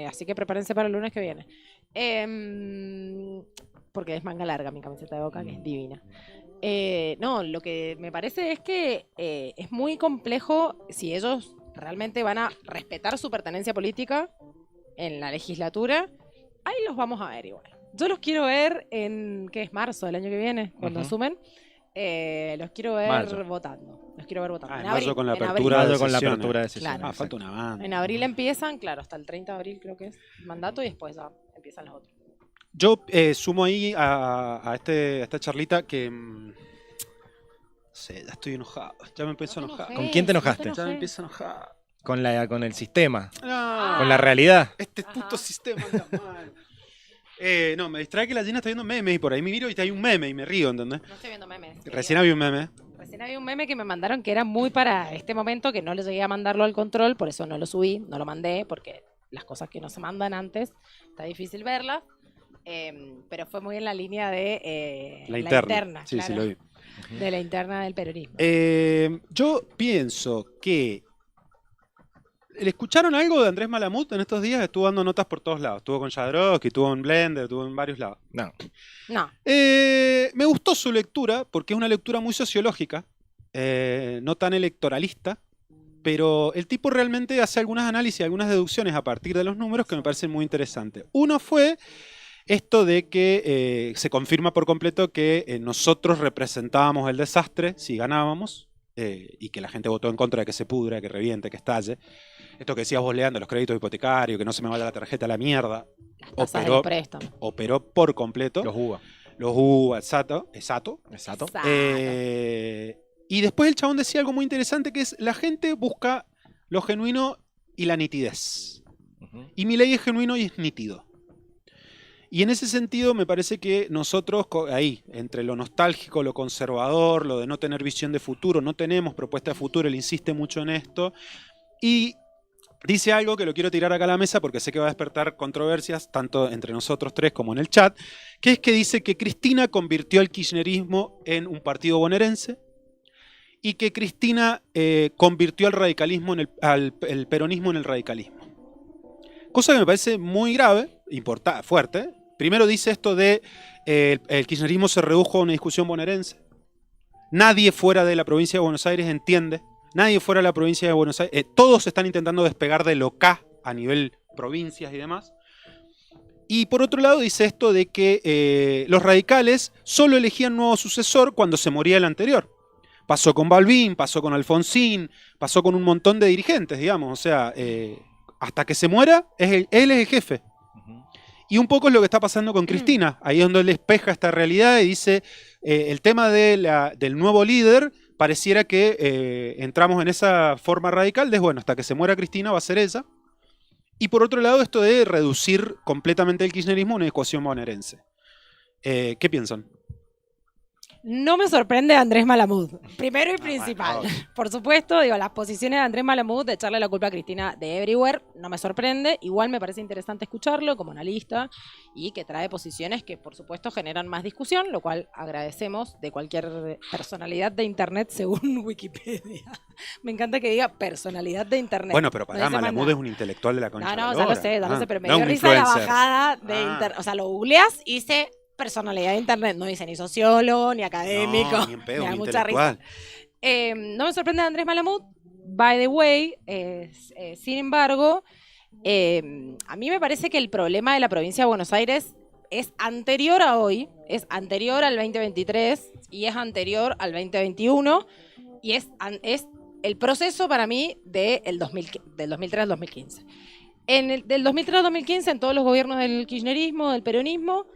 así que prepárense para el lunes que viene. Porque es manga larga mi camiseta de Boca, que es divina. No, lo que me parece es que es muy complejo si ellos realmente van a respetar su pertenencia política en la legislatura. Ahí los vamos a ver igual. Yo los quiero ver en, ¿qué es? Marzo del año que viene, cuando Ujú. asumen. Los quiero ver Mayo. votando. Los quiero ver votando. En En mayo abril, con la en apertura abril. de Mayo con la sesiones. apertura de sesiones. Claro. Falta una banda. En abril empiezan, claro, hasta el 30 de abril creo que es el mandato y después ya empiezan los otros. Yo sumo ahí a esta charlita que... no sé, ya estoy enojado. Ya me empiezo a enojar. ¿Con quién te enojaste? Ya me empiezo a enojar. Con el sistema, No, con la realidad. este puto sistema anda mal. No, me distrae que la Gina está viendo memes y por ahí me miro y hay un meme y me río, ¿entendés? No estoy viendo memes. Recién había un meme. Recién había un meme que me mandaron que era muy para este momento, que no le llegué a mandarlo al control, por eso no lo subí, no lo mandé, porque las cosas que no se mandan antes, está difícil verlas. Pero fue muy en la línea de La interna. Sí, claro, sí, lo vi. de la interna del peronismo. Yo pienso que ¿Le escucharon algo de Andrés Malamud en estos días? Estuvo dando notas por todos lados. Estuvo con Jadrowski, estuvo en Blender, estuvo en varios lados. No. Me gustó su lectura porque es una lectura muy sociológica, no tan electoralista, pero el tipo realmente hace algunos análisis, algunas deducciones a partir de los números que me parecen muy interesantes. Uno fue esto de que se confirma por completo que nosotros representábamos el desastre si ganábamos. Y que la gente votó en contra de que se pudra, que reviente, que estalle. Esto que decías vos, Leandro, los créditos hipotecarios, que no se me vaya la tarjeta a la mierda. Operó por completo. Los UBA, exacto. Y después el chabón decía algo muy interesante, que es la gente busca lo genuino y la nitidez. Y Milei es genuino y es nítido. Y en ese sentido me parece que nosotros, ahí, entre lo nostálgico, lo conservador, lo de no tener visión de futuro, no tenemos propuesta de futuro, él insiste mucho en esto, y dice algo que lo quiero tirar acá a la mesa porque sé que va a despertar controversias, tanto entre nosotros tres como en el chat, que es que dice que Cristina convirtió al kirchnerismo en un partido bonaerense, y que Cristina convirtió al radicalismo, el peronismo en el radicalismo. Cosa que me parece muy grave, fuerte. Primero dice esto de el kirchnerismo se redujo a una discusión bonaerense. Nadie fuera de la provincia de Buenos Aires entiende. Nadie fuera de la provincia de Buenos Aires. Todos están intentando despegar de lo K a nivel provincias y demás. Y por otro lado dice esto de que los radicales solo elegían nuevo sucesor cuando se moría el anterior. Pasó con Balbín, pasó con Alfonsín, pasó con un montón de dirigentes, digamos. O sea, hasta que se muera, él es el jefe. Y un poco es lo que está pasando con Cristina. Ahí es donde él despeja esta realidad y dice, el tema del nuevo líder, pareciera que entramos en esa forma radical de, bueno, hasta que se muera Cristina va a ser ella. Y por otro lado, esto de reducir completamente el kirchnerismo a una ecuación bonaerense. ¿Qué piensan? No me sorprende Andrés Malamud, primero y principal. Por supuesto, digo, las posiciones de Andrés Malamud de echarle la culpa a Cristina de Everywhere no me sorprende. Igual me parece interesante escucharlo como analista y que trae posiciones que, por supuesto, generan más discusión, lo cual agradecemos de cualquier personalidad de Internet según Wikipedia. Me encanta que diga personalidad de Internet. Bueno, pero para Malamud es un intelectual de la concha. No, ya lo sé, pero me dio risa la bajada de Internet. O sea, lo googleas y dice personalidad de Internet, no dice ni sociólogo, ni académico, ni en pedo, me da ni mucha risa. No me sorprende Andrés Malamud, by the way, sin embargo, a mí me parece que el problema de la provincia de Buenos Aires es anterior a hoy, es anterior al 2023 y es anterior al 2021 y es el proceso para mí del 2003 al 2015. Del 2003 al 2015, en todos los gobiernos del kirchnerismo, del peronismo,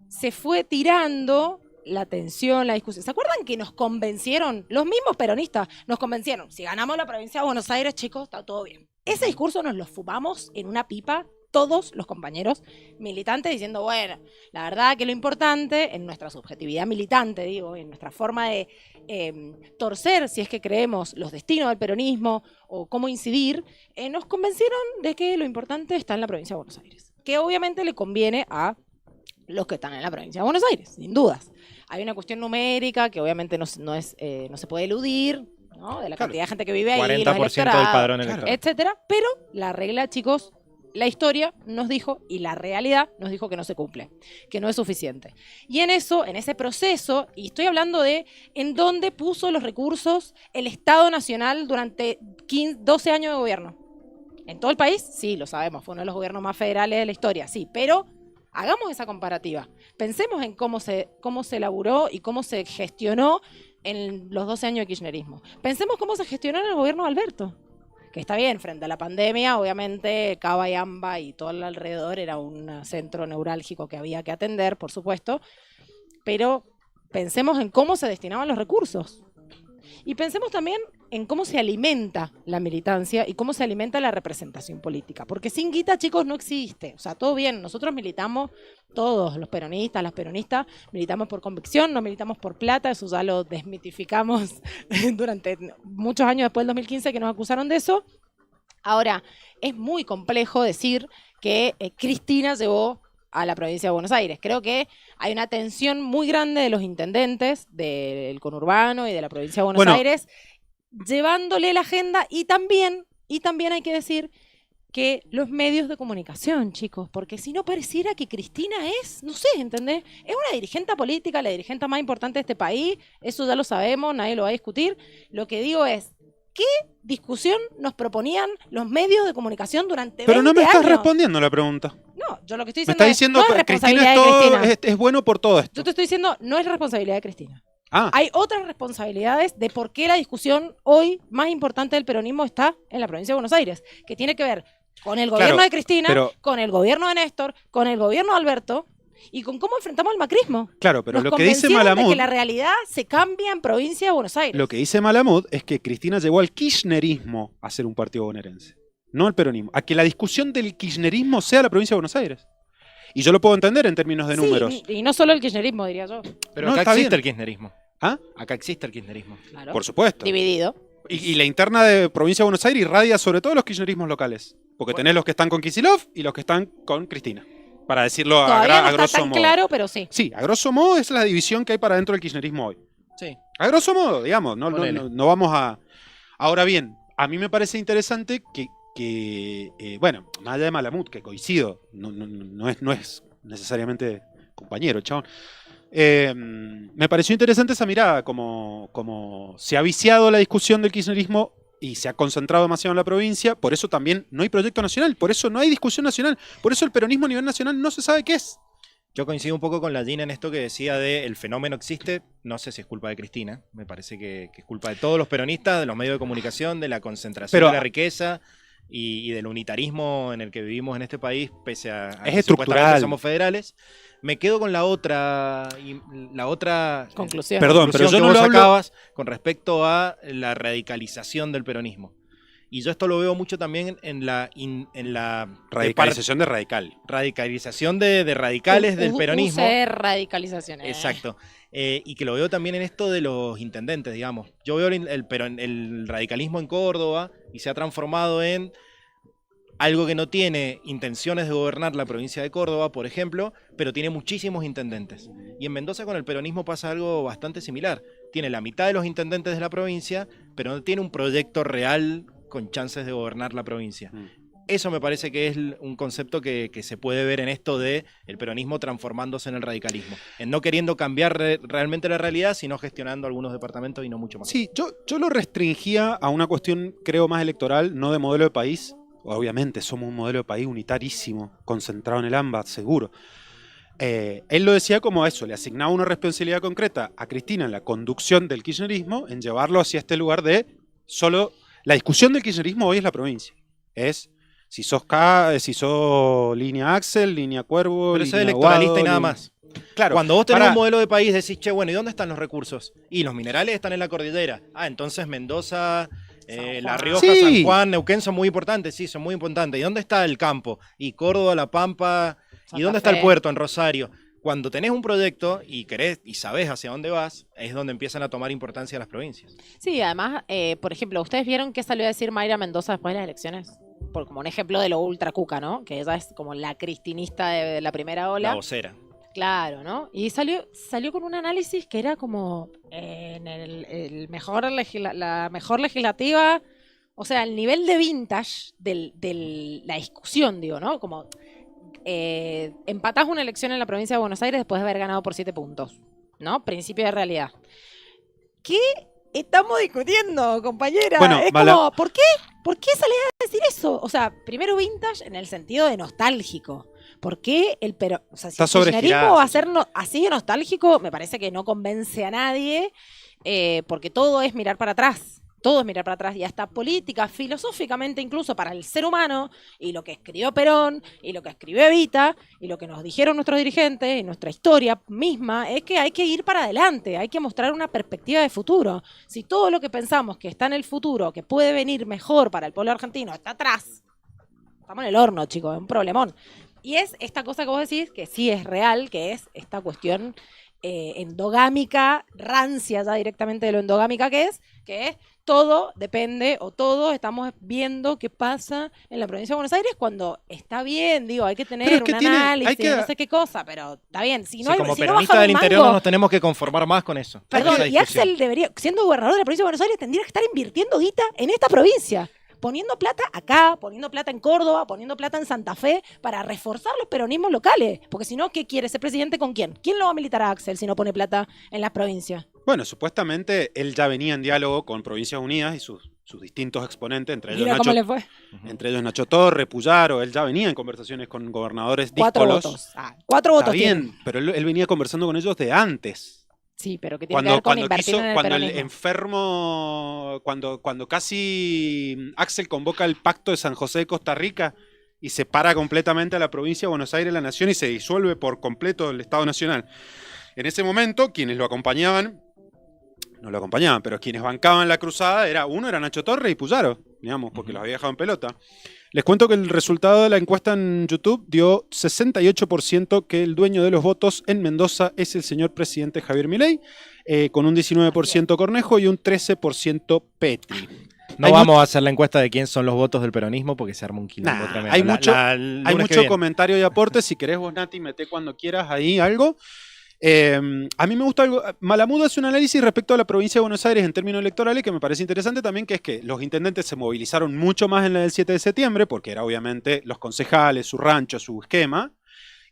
se fue tirando la tensión, la discusión. ¿Se acuerdan que nos convencieron? Los mismos peronistas nos convencieron. Si ganamos la provincia de Buenos Aires, chicos, está todo bien. Ese discurso nos lo fumamos en una pipa todos los compañeros militantes diciendo, bueno, la verdad que lo importante, en nuestra subjetividad militante, digo, en nuestra forma de torcer, si es que creemos, los destinos del peronismo o cómo incidir, nos convencieron de que lo importante está en la provincia de Buenos Aires. Que obviamente le conviene a los que están en la provincia de Buenos Aires, sin dudas. Hay una cuestión numérica que obviamente no se puede eludir, ¿no? De la cantidad de gente que vive ahí, 40% del padrón electoral, etcétera. Pero la regla, chicos, la historia nos dijo y la realidad nos dijo que no se cumple, que no es suficiente. Y en ese proceso, y estoy hablando de en dónde puso los recursos el Estado Nacional durante 12 años de gobierno. ¿En todo el país? Sí, lo sabemos, fue uno de los gobiernos más federales de la historia, sí, pero hagamos esa comparativa. Pensemos en cómo se elaboró y cómo se gestionó en los 12 años de kirchnerismo. Pensemos cómo se gestionó en el gobierno de Alberto. Que está bien, frente a la pandemia, obviamente Cava y Amba y todo alrededor era un centro neurálgico que había que atender, por supuesto. Pero pensemos en cómo se destinaban los recursos. Y pensemos también en cómo se alimenta la militancia y cómo se alimenta la representación política. Porque sin guita, chicos, no existe. O sea, todo bien, nosotros militamos, todos los peronistas, las peronistas, militamos por convicción, no militamos por plata, eso ya lo desmitificamos durante muchos años después del 2015 que nos acusaron de eso. Ahora, es muy complejo decir que Cristina llevó a la provincia de Buenos Aires. Creo que hay una tensión muy grande de los intendentes del conurbano y de la provincia de Buenos Aires llevándole la agenda y también Y también hay que decir que los medios de comunicación, chicos, porque si no pareciera que Cristina es, no sé, ¿entendés? Es una dirigente política, la dirigente más importante de este país, eso ya lo sabemos, nadie lo va a discutir. Lo que digo es, ¿qué discusión nos proponían los medios de comunicación durante 20 Pero no me estás años? respondiendo la pregunta. No, yo lo que estoy Me diciendo estás diciendo no es que Cristina, responsabilidad de Cristina. es bueno por todo esto. Yo te estoy diciendo, no es responsabilidad de Cristina. Ah, Hay otras responsabilidades de por qué la discusión hoy más importante del peronismo está en la provincia de Buenos Aires, que tiene que ver con el gobierno Claro, de Cristina, pero- con el gobierno de Néstor, con el gobierno de Alberto y con cómo enfrentamos al macrismo. claro, pero Nos lo que dice convencieron de Malamud, que la realidad se cambia en provincia de Buenos Aires. lo que dice Malamud es que Cristina llegó al kirchnerismo a ser un partido bonaerense, no al peronismo. A que la discusión del kirchnerismo sea la provincia de Buenos Aires. Y yo lo puedo entender en términos de Sí, números. y no solo el kirchnerismo, diría yo. Pero No, acá está existe bien. el kirchnerismo. ¿Ah? Acá existe el kirchnerismo. Claro. Por supuesto. Dividido. Y la interna de provincia de Buenos Aires irradia sobre todo los kirchnerismos locales. Porque tenés los que están con Kicillof y los que están con Cristina. Para decirlo Todavía a no grosso está tan modo. claro, pero sí. Sí, a grosso modo es la división que hay para dentro del kirchnerismo hoy. Sí. A grosso modo, digamos, no Ponele. vamos a... Ahora bien, a mí me parece interesante que bueno, más allá de Malamud, que coincido, no es necesariamente compañero, el chabón. Me pareció interesante esa mirada, como se ha viciado la discusión del kirchnerismo y se ha concentrado demasiado en la provincia, por eso también no hay proyecto nacional, por eso no hay discusión nacional, por eso el peronismo a nivel nacional no se sabe qué es. Yo coincido un poco con la Gina en esto que decía de el fenómeno existe, no sé si es culpa de Cristina, me parece que es culpa de todos los peronistas, de los medios de comunicación, de la concentración Pero- de la riqueza y del unitarismo en el que vivimos en este país, pese a Es que estructural. supuestamente somos federales. Me quedo con la otra Conclusión. Perdón, pero yo que no vos lo hablo... sacabas con respecto a la radicalización del peronismo. Y yo esto lo veo mucho también en la Radicalización de radical. radicalización de radicales del peronismo. UCR radicalización. Exacto. Y que lo veo también en esto de los intendentes, digamos. Yo veo el radicalismo en Córdoba y se ha transformado en algo que no tiene intenciones de gobernar la provincia de Córdoba, por ejemplo, pero tiene muchísimos intendentes. Y en Mendoza con el peronismo pasa algo bastante similar. Tiene la mitad de los intendentes de la provincia, pero no tiene un proyecto real con chances de gobernar la provincia. Eso me parece que es un concepto que se puede ver en esto de el peronismo transformándose en el radicalismo. En no queriendo cambiar realmente la realidad, sino gestionando algunos departamentos y no mucho más. Sí, yo lo restringía a una cuestión, creo, más electoral, no de modelo de país. Obviamente, somos un modelo de país unitarísimo, concentrado en el AMBA, seguro. Él lo decía como eso, le asignaba una responsabilidad concreta a Cristina en la conducción del kirchnerismo, en llevarlo hacia este lugar de solo... La discusión del kirchnerismo hoy es la provincia. Es si sos línea Axel, línea Cuervo, Pero eso es línea electoralista Guado, y nada línea- más. Claro, Cuando vos tenés pará. un modelo de país, decís, che, bueno, ¿y dónde están los recursos? Y los minerales están en la cordillera. Ah, entonces Mendoza, La Rioja, Sí. San Juan, Neuquén son muy importantes, sí, son muy importantes. ¿Y dónde está el campo? Y Córdoba, La Pampa, ¿y Santa dónde está el Fe. puerto? En Rosario. Cuando tenés un proyecto y querés y sabés hacia dónde vas, es donde empiezan a tomar importancia las provincias. Sí, además, por ejemplo, ¿ustedes vieron qué salió a decir Mayra Mendoza después de las elecciones? Por como un ejemplo de lo ultra cuca, ¿no? Que ella es como la cristinista de la primera ola. La vocera. Claro, ¿no? Y salió con un análisis que era como en la mejor legislativa, o sea, el nivel de vintage de la discusión, digo, ¿no? Como empatás una elección en la provincia de Buenos Aires después de haber ganado por 7 puntos, ¿no? Principio de realidad. ¿Qué estamos discutiendo, compañera? Bueno, es Mala- como, ¿por qué salés a decir eso? O sea, primero vintage en el sentido de nostálgico. ¿Por qué o sea, si Está el kirchnerismo sobregirada, va a sí. ser así de nostálgico, me parece que no convence a nadie, porque todo es mirar para atrás. Todo es mirar para atrás y hasta política, filosóficamente incluso para el ser humano, y lo que escribió Perón, y lo que escribió Evita, y lo que nos dijeron nuestros dirigentes, y nuestra historia misma, es que hay que ir para adelante, hay que mostrar una perspectiva de futuro. Si todo lo que pensamos que está en el futuro, que puede venir mejor para el pueblo argentino, está atrás, estamos en el horno, chicos, es un problemón. Y es esta cosa que vos decís, que sí es real, que es esta cuestión endogámica, rancia ya directamente de lo endogámica que es todo depende, o todos estamos viendo qué pasa en la provincia de Buenos Aires cuando está bien, digo, hay que tener Pero es que un tiene- análisis, hay que- no sé qué cosa, pero está bien, si no, Sí, como si no peronistas bajan del un interior no mango, nos tenemos que conformar más con eso. perdón, Esa y discusión. Axel debería, siendo gobernador de la provincia de Buenos Aires, tendría que estar invirtiendo guita en esta provincia. poniendo plata acá, poniendo plata en Córdoba, poniendo plata en Santa Fe para reforzar los peronismos locales. Porque si no, ¿qué quiere? ¿Ser presidente con quién? ¿Quién lo va a militar a Axel si no pone plata en las provincias? Bueno, supuestamente él ya venía en diálogo con Provincias Unidas y sus distintos exponentes, entre ellos, Mira cómo le fue. entre ellos Nacho Torre, Puyaro. Él ya venía en conversaciones con gobernadores 4 díscolos. votos. 4 votos Está bien, tiene. pero él venía conversando con ellos de antes. Sí, pero que tiene que ver con invertir en el Cuando el peronismo. enfermo, cuando casi Axel convoca el pacto de San José de Costa Rica y separa completamente a la provincia de Buenos Aires, la nación, y se disuelve por completo el Estado Nacional. En ese momento, quienes lo acompañaban, no lo acompañaban, pero quienes bancaban la cruzada, uno era Nacho Torre y Puyaro, digamos, porque los había dejado en pelota. Les cuento que el resultado de la encuesta en YouTube dio 68% que el dueño de los votos en Mendoza es el señor presidente Javier Milei, con un 19% Cornejo y un 13% Petri. No vamos a hacer la encuesta de quién son los votos del peronismo porque se arma un quilombo tremendo. Hay mucho comentario y aporte. Si querés vos, Nati, meté cuando quieras ahí algo. A mí me gusta algo. Malamud hace un análisis respecto a la provincia de Buenos Aires en términos electorales que me parece interesante también, que es que los intendentes se movilizaron mucho más en la del 7 de septiembre, porque era obviamente los concejales, su rancho, su esquema.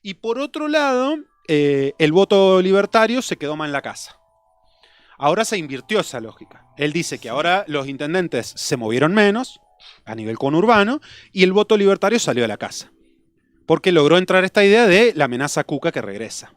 Y por otro lado, el voto libertario se quedó más en la casa. Ahora se invirtió esa lógica. Él dice que ahora los intendentes se movieron menos a nivel conurbano y el voto libertario salió de la casa. Porque logró entrar esta idea de la amenaza Cuca que regresa.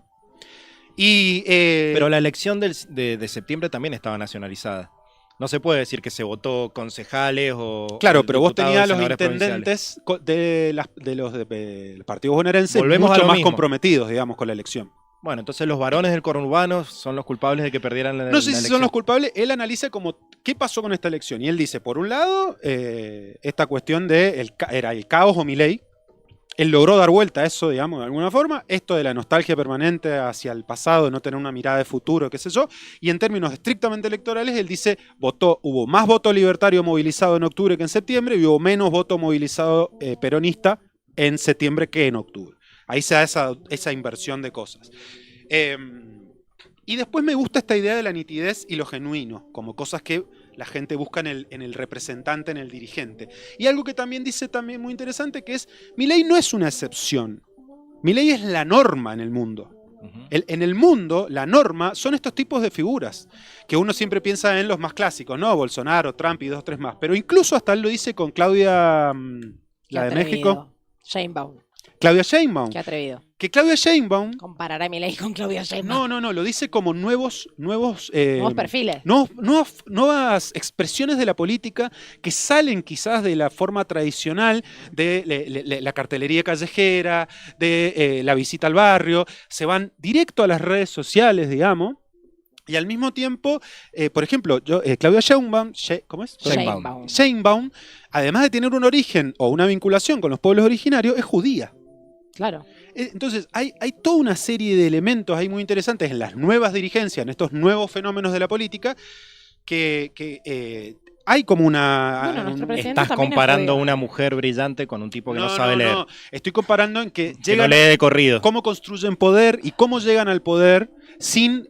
Pero la elección de septiembre también estaba nacionalizada. No se puede decir que se votó concejales o... Claro, pero vos tenías a los intendentes de los partidos bonaerenses mucho más comprometidos, digamos, con la elección. Bueno, entonces los varones del conurbano son los culpables de que perdieran la elección. No sé si son los culpables. Él analiza como qué pasó con esta elección. Y él dice, por un lado, esta cuestión de era el caos o Milei. Él logró dar vuelta a eso, digamos, de alguna forma. Esto de la nostalgia permanente hacia el pasado, no tener una mirada de futuro, qué sé yo. Y en términos estrictamente electorales, él dice, hubo más voto libertario movilizado en octubre que en septiembre y hubo menos voto movilizado peronista en septiembre que en octubre. Ahí se da esa inversión de cosas. Y después me gusta esta idea de la nitidez y lo genuino, como cosas que la gente busca en el representante, en el dirigente. Y algo que también dice también muy interesante, que es, Milei no es una excepción. Milei es la norma en el mundo. En el mundo, la norma son estos tipos de figuras, que uno siempre piensa en los más clásicos, ¿no? Bolsonaro, Trump y 2 o 3 más. Pero incluso hasta él lo dice con Claudia, la de México. Sheinbaum. Claudia Sheinbaum. Qué atrevido. Que Claudia Sheinbaum... Comparar a Milei con Claudia Sheinbaum. No, lo dice como nuevos perfiles. Nuevas expresiones de la política que salen quizás de la forma tradicional de la cartelería callejera, de la visita al barrio, se van directo a las redes sociales, digamos. Y al mismo tiempo, por ejemplo, Claudia Sheinbaum, ¿cómo es? Sheinbaum, además de tener un origen o una vinculación con los pueblos originarios, es judía. Claro. Entonces, hay toda una serie de elementos ahí muy interesantes en las nuevas dirigencias, en estos nuevos fenómenos de la política, que hay como una... Estás comparando una mujer brillante con un tipo que no sabe leer. No, estoy comparando en que no lee de corrido. Cómo construyen poder y cómo llegan al poder sin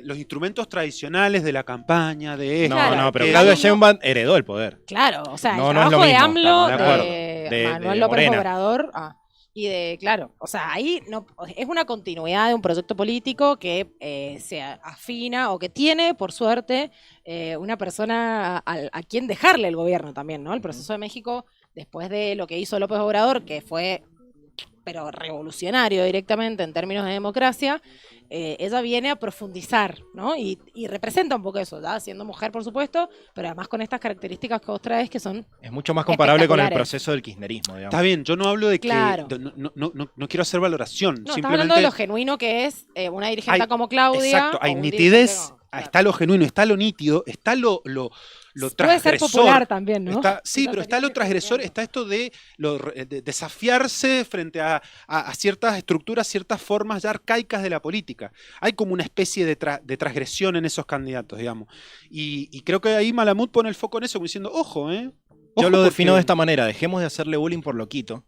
los instrumentos tradicionales de la campaña, de... No, pero Claudia Sheinbaum heredó el poder. Claro, o sea, no, el trabajo de AMLO, de Manuel López Obrador... Y claro, o sea, ahí no, es una continuidad de un proyecto político que se afina o que tiene, por suerte, una persona a quien dejarle el gobierno también, ¿no? El proceso de México, después de lo que hizo López Obrador, que fue, pero revolucionario directamente en términos de democracia, ella viene a profundizar, ¿no? Y representa un poco eso, ¿ya? Siendo mujer, por supuesto, pero además con estas características que vos traes que son... Es mucho más comparable con el proceso del kirchnerismo, digamos. Está bien, yo no hablo de claro. que... No quiero hacer valoración. No, estás hablando de lo genuino que es una dirigente como Claudia. Exacto, hay nitidez, está lo genuino, está lo nítido, está lo puede ser popular también, ¿no? Sí, pero está lo transgresor, está esto de desafiarse frente a ciertas estructuras, ciertas formas ya arcaicas de la política. Hay como una especie de transgresión en esos candidatos, digamos. Y creo que ahí Malamud pone el foco en eso, como diciendo, ojo, Yo lo defino de esta manera, dejemos de hacerle bullying por loquito.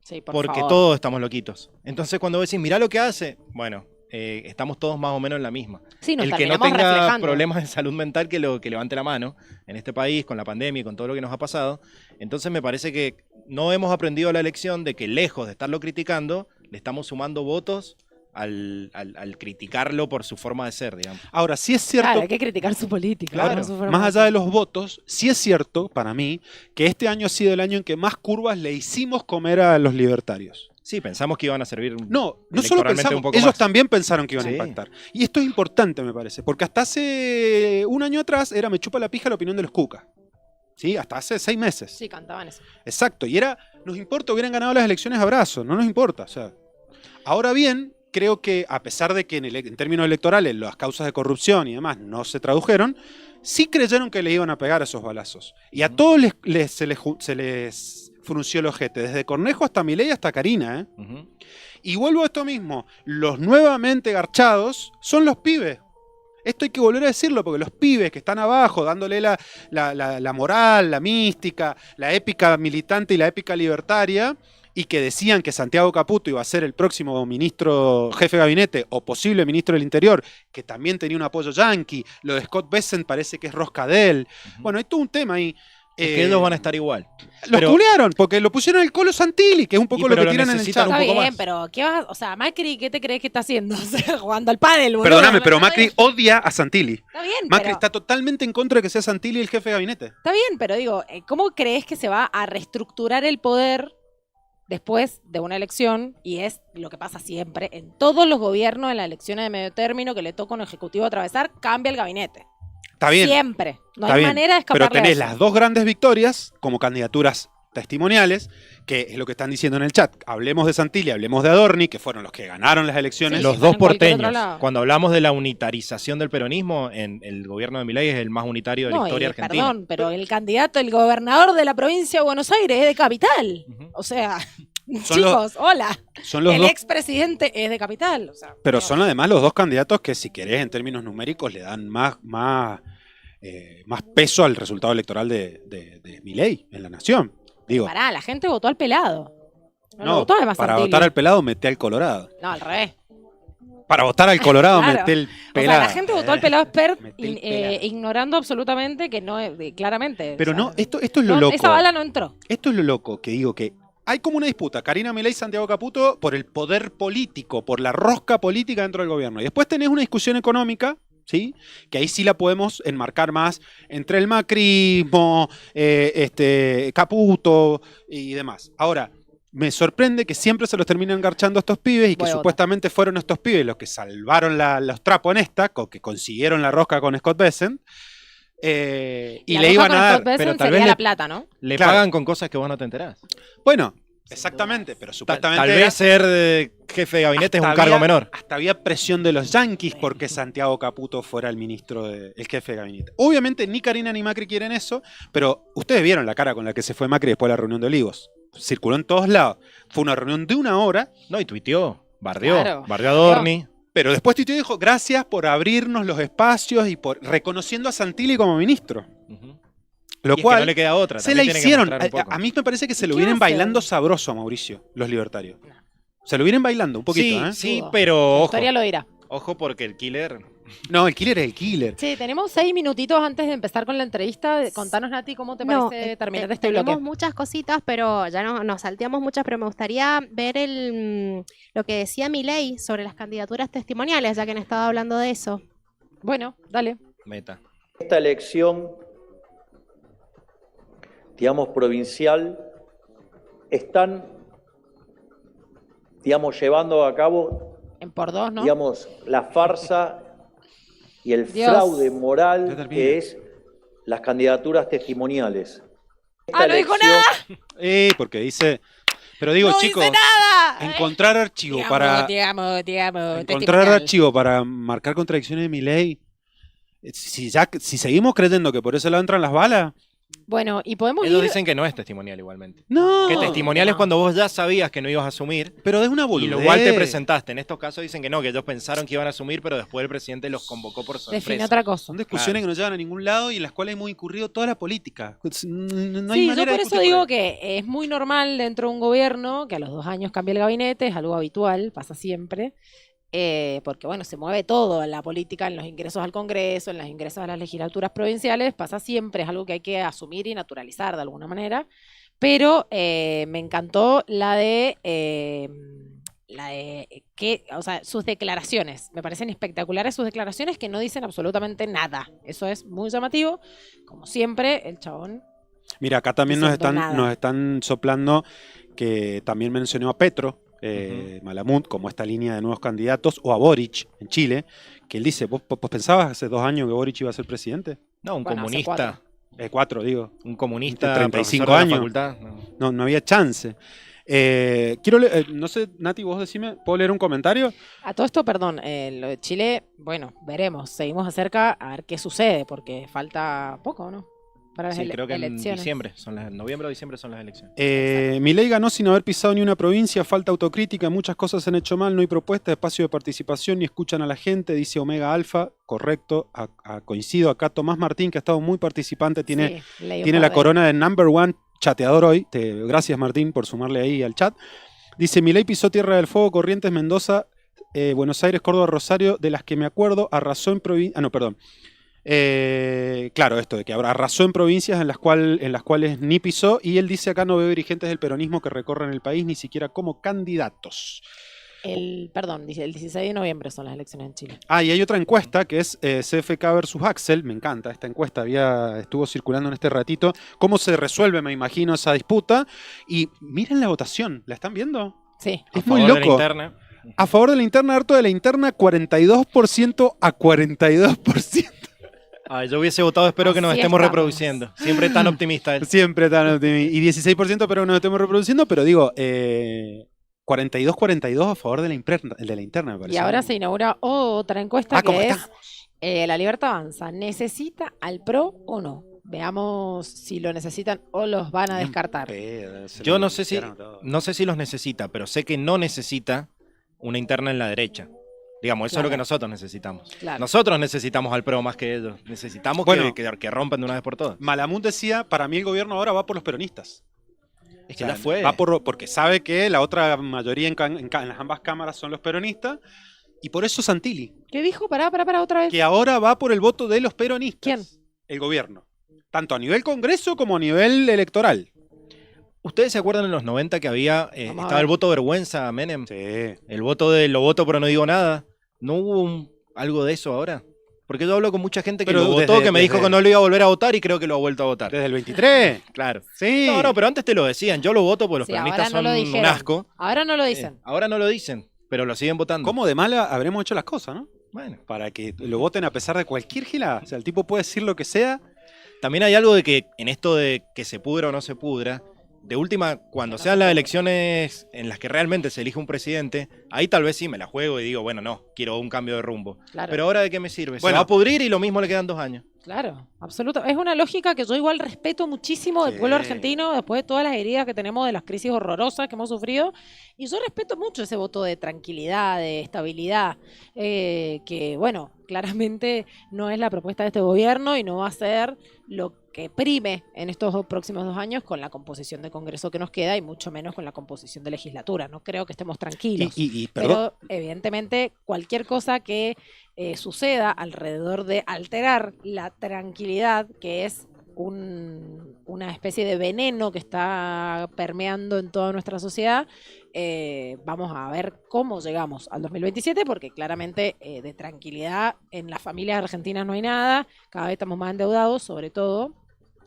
Sí, porque favor. Todos estamos loquitos. Entonces cuando vos decís, mirá lo que hace, bueno... estamos todos más o menos en la misma. Sí, nos El que no terminamos tenga reflejando. problemas de salud mental que levante la mano en este país, con la pandemia y con todo lo que nos ha pasado. Entonces me parece que no hemos aprendido la lección de que lejos de estarlo criticando, le estamos sumando votos al criticarlo por su forma de ser, digamos. Ahora, sí es cierto, Claro, hay que criticar su política. Claro, no su forma más de allá ser. de los votos, sí es cierto para mí que este año ha sido el año en que más curvas le hicimos comer a los libertarios. Sí, pensamos que iban a servir No solo electoralmente pensamos, un poco ellos más. también pensaron que iban a Sí. impactar. Y esto es importante, me parece, porque hasta hace un año atrás era me chupa la pija la opinión de los cucas. ¿Sí? Hasta hace 6 meses. Sí, cantaban eso. Exacto. Y era, nos importa, hubieran ganado las elecciones a brazo, no nos importa. O sea, ahora bien, creo que a pesar de que en términos electorales las causas de corrupción y demás no se tradujeron, sí creyeron que les iban a pegar esos balazos. Y a todos se les frunció el ojete, desde Cornejo hasta Milei hasta Karina, ¿eh? Ujú. Y vuelvo a esto mismo, los nuevamente garchados son los pibes. Esto hay que volver a decirlo, porque los pibes que están abajo, dándole la moral, la mística, la épica militante y la épica libertaria, y que decían que Santiago Caputo iba a ser el próximo ministro, jefe de gabinete, o posible ministro del Interior, que también tenía un apoyo yanqui, lo de Scott Bessent parece que es rosca de él. Bueno, hay todo un tema ahí. Es que ellos van a estar igual. Los Pero- culearon, porque lo pusieron el Colo Santilli, que es un poco lo pero que lo tiran en el necesitan chat. un Está poco bien, más. pero ¿qué vas? O sea, Macri, ¿qué te crees que está haciendo? O sea, jugando al pádel, boludo. Perdóname, pero Está Macri bien, odia a Santilli. Está bien, Macri pero, está totalmente en contra de que sea Santilli el jefe de gabinete. está bien, pero digo, ¿cómo crees que se va a reestructurar el poder después de una elección? Y es lo que pasa siempre en todos los gobiernos, en las elecciones de medio término que le toca a un ejecutivo atravesar, cambia el gabinete. Está bien. Siempre. No Está hay bien, manera de pero escapar tenés las dos grandes victorias como candidaturas testimoniales, que es lo que están diciendo en el chat. Hablemos de Santilli, hablemos de Adorni, que fueron los que ganaron las elecciones. Sí, Los están dos en cualquier otro porteños. lado. Cuando hablamos de la unitarización del peronismo, el gobierno de Milei es el más unitario de la No, historia y, argentina. perdón, pero el candidato, el gobernador de la provincia de Buenos Aires es de Capital. Ujú. O sea, Son chicos, hola. Son los El dos, expresidente es de Capital. O sea, pero no. son además los dos candidatos que, si querés, en términos numéricos, le dan más peso al resultado electoral de Milei en la nación. Digo, Pará, la gente votó al pelado. No, no, votó además para Santilli. votar al pelado, mete al Colorado. No, al revés. Para votar al Colorado, Claro. mete el O pelado. sea, la gente votó al pelado expert Mete el pelado. ignorando absolutamente que no es, claramente. Pero o sea, no, esto es lo no, loco. esa bala no entró. Esto es lo loco, que digo que hay como una disputa, Karina Milei y Santiago Caputo, por el poder político, por la rosca política dentro del gobierno. Y después tenés una discusión económica, ¿sí? Que ahí sí la podemos enmarcar más entre el macrismo, Caputo y demás. Ahora, me sorprende que siempre se los terminan engarchando a estos pibes y que Voy a supuestamente fueron estos pibes los que salvaron los trapos en esta, que consiguieron la rosca con Scott Bessent. Y La le roja iban con a dar. Scott Bessent pero tal sería vez la le- plata, ¿no? Le Claro. pagan con cosas que vos no te enterás. Bueno, exactamente, pero supuestamente. Tal era- vez ser jefe de gabinete es un hasta cargo había- menor. Hasta había presión de los yanquis porque Santiago Caputo fuera el ministro, el jefe de gabinete. Obviamente ni Karina ni Macri quieren eso, pero ustedes vieron la cara con la que se fue Macri después de la reunión de Olivos. Circuló en todos lados. Fue una reunión de 1 hora, No, y tuiteó, bardeó, Claro. bardeó a Adorni. pero después tuiteó y dijo gracias por abrirnos los espacios y por reconociendo a Santilli como ministro. Ujú. Lo Y es que cual no le queda otra. se la también tiene que hicieron. mostrar un poco. A mí me parece que se ¿Y lo qué vienen hacen? bailando sabroso a Mauricio, los libertarios. Se lo vienen bailando un poquito, Sí, ¿eh? sí, Dudo. pero La ojo. historia lo dirá. Ojo porque el killer. No, el killer es el killer. Sí, tenemos 6 minutitos antes de empezar con la entrevista. Contanos, Nati, ¿cómo te parece terminar este tenemos bloque? muchas cositas, pero ya nos salteamos muchas, pero me gustaría ver lo que decía Milei sobre las candidaturas testimoniales, ya que han estado hablando de eso. Bueno, dale. Meta. Esta elección, digamos, provincial, están, digamos, llevando a cabo, En por dos, ¿no? digamos, la farsa y el Dios. fraude Ya moral termina. que es las candidaturas testimoniales. ¡Ah, no dijo nada! Porque dice. Pero digo, ¡No chicos, dice nada! encontrar archivo para. Digamos, Encontrar testimonial. archivo para marcar contradicciones de mi ley. Si seguimos creyendo que por ese lado entran las balas. Bueno, y podemos Ellos ir... dicen que no es testimonial igualmente. No. Que testimonial es no. cuando vos ya sabías que no ibas a asumir. Pero de una Y boludez. lo igual te presentaste. En estos casos dicen que no, que ellos pensaron que iban a asumir, pero después el presidente los convocó por Define sorpresa. otra cosa. Son discusiones que no llevan a ningún lado y en las cuales hemos incurrido toda la política. No hay Sí, yo manera de por eso discutir digo ahí. que es muy normal dentro de un gobierno que a los 2 años cambie el gabinete, es algo habitual, pasa siempre. porque bueno, se mueve todo en la política, en los ingresos al Congreso, en los ingresos a las legislaturas provinciales, pasa siempre, es algo que hay que asumir y naturalizar de alguna manera, pero me encantó o sea, sus declaraciones, me parecen espectaculares sus declaraciones que no dicen absolutamente nada, eso es muy llamativo, como siempre, el chabón. Mira, acá también nos diciendo están soplando que también mencionó a Petro, Malamud, como esta línea de nuevos candidatos, o a Boric en Chile, que él dice, ¿vos pensabas hace 2 años que Boric iba a ser presidente? No, un Bueno, hace comunista. 4, digo. Un comunista De 35 profesor de la años. facultad, no. No había chance. No sé, Nati, vos decime, ¿puedo leer un comentario? A todo esto, perdón, lo de Chile, bueno, veremos, seguimos de cerca a ver qué sucede, porque falta poco, ¿no? Para las Sí, creo que en elecciones. diciembre, noviembre o diciembre son las elecciones. Milei ganó sin haber pisado ni una provincia, falta autocrítica, muchas cosas se han hecho mal, no hay propuesta, espacio de participación, ni escuchan a la gente, dice Omega Alfa, correcto, coincido acá. Tomás Martín, que ha estado muy participante, tiene la corona de #1 chateador hoy, gracias Martín por sumarle ahí al chat. Dice, Milei pisó Tierra del Fuego, Corrientes, Mendoza, Buenos Aires, Córdoba, Rosario, de las que me acuerdo, arrasó en provincia... claro, esto de que arrasó en provincias en las cuales ni pisó, y él dice acá no veo dirigentes del peronismo que recorran el país ni siquiera como candidatos. Dice el 16 de noviembre son las elecciones en Chile. Y hay otra encuesta que es CFK versus Axel, me encanta esta encuesta, estuvo circulando en este ratito, cómo se resuelve, me imagino, esa disputa, y miren la votación, ¿la están viendo? Sí. Es muy loco. A favor de la interna, harto de la interna, 42% a 42%. Yo hubiese votado, espero que nos Así estemos estamos. reproduciendo. Siempre tan optimista él. Siempre tan optimista. Y 16% pero que nos estemos reproduciendo, pero digo, 42-42 a favor de la interna, me parece. Y ahora se inaugura otra encuesta ¿cómo que estamos? es La Libertad Avanza. ¿Necesita al PRO o no? Veamos si lo necesitan o los van a descartar. Yo no sé si los necesita, pero sé que no necesita una interna en la derecha. Digamos, eso es lo que nosotros necesitamos. Claro. Nosotros necesitamos al PRO más que ellos. Necesitamos que rompan de una vez por todas. Malamud decía, para mí el gobierno ahora va por los peronistas. Es que ya fue. Va porque sabe que la otra mayoría en las ambas cámaras son los peronistas, y por eso Santilli. ¿Qué dijo? Pará, otra vez. Que ahora va por el voto de los peronistas. ¿Quién? El gobierno. Tanto a nivel Congreso como a nivel electoral. ¿Ustedes se acuerdan en los 90 que estaba el voto vergüenza, Menem? Sí. El voto de lo voto pero no digo nada. ¿No hubo algo de eso ahora? Porque yo hablo con mucha gente que lo votó, que me dijo que no lo iba a volver a votar y creo que lo ha vuelto a votar. Desde el 23. Claro. Sí. No, pero antes te lo decían. Yo lo voto porque los peronistas son un asco. Ahora no lo dicen. Ahora no lo dicen, pero lo siguen votando. ¿Cómo de mala habremos hecho las cosas, no? Bueno. Para que lo voten a pesar de cualquier gilada. O sea, el tipo puede decir lo que sea. También hay algo de que en esto de que se pudra o no se pudra, de última, cuando sean las elecciones en las que realmente se elige un presidente, ahí tal vez sí me la juego y digo, bueno, no, quiero un cambio de rumbo. Claro. Pero ahora, ¿de qué me sirve? Bueno. Se va a pudrir y lo mismo le quedan 2 años. Claro, absoluto. Es una lógica que yo igual respeto muchísimo del pueblo argentino después de todas las heridas que tenemos de las crisis horrorosas que hemos sufrido. Y yo respeto mucho ese voto de tranquilidad, de estabilidad, que bueno, claramente no es la propuesta de este gobierno y no va a ser lo que prime en estos próximos 2 años con la composición de Congreso que nos queda y mucho menos con la composición de legislatura. No creo que estemos tranquilos. Pero evidentemente cualquier cosa que suceda alrededor de alterar la tranquilidad, que es una especie de veneno que está permeando en toda nuestra sociedad, vamos a ver cómo llegamos al 2027, porque claramente de tranquilidad en las familias argentinas no hay nada, cada vez estamos más endeudados, sobre todo,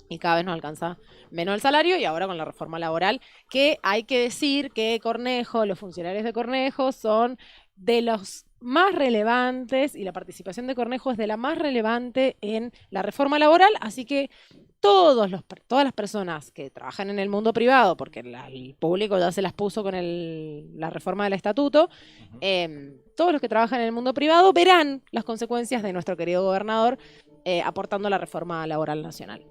y cada vez nos alcanza menos el salario, y ahora con la reforma laboral, que hay que decir que Cornejo, los funcionarios de Cornejo son de los más relevantes, y la participación de Cornejo es de la más relevante en la reforma laboral, así que todas las personas que trabajan en el mundo privado, porque el público ya se las puso con la reforma del estatuto, todos los que trabajan en el mundo privado verán las consecuencias de nuestro querido gobernador aportando la reforma laboral nacional.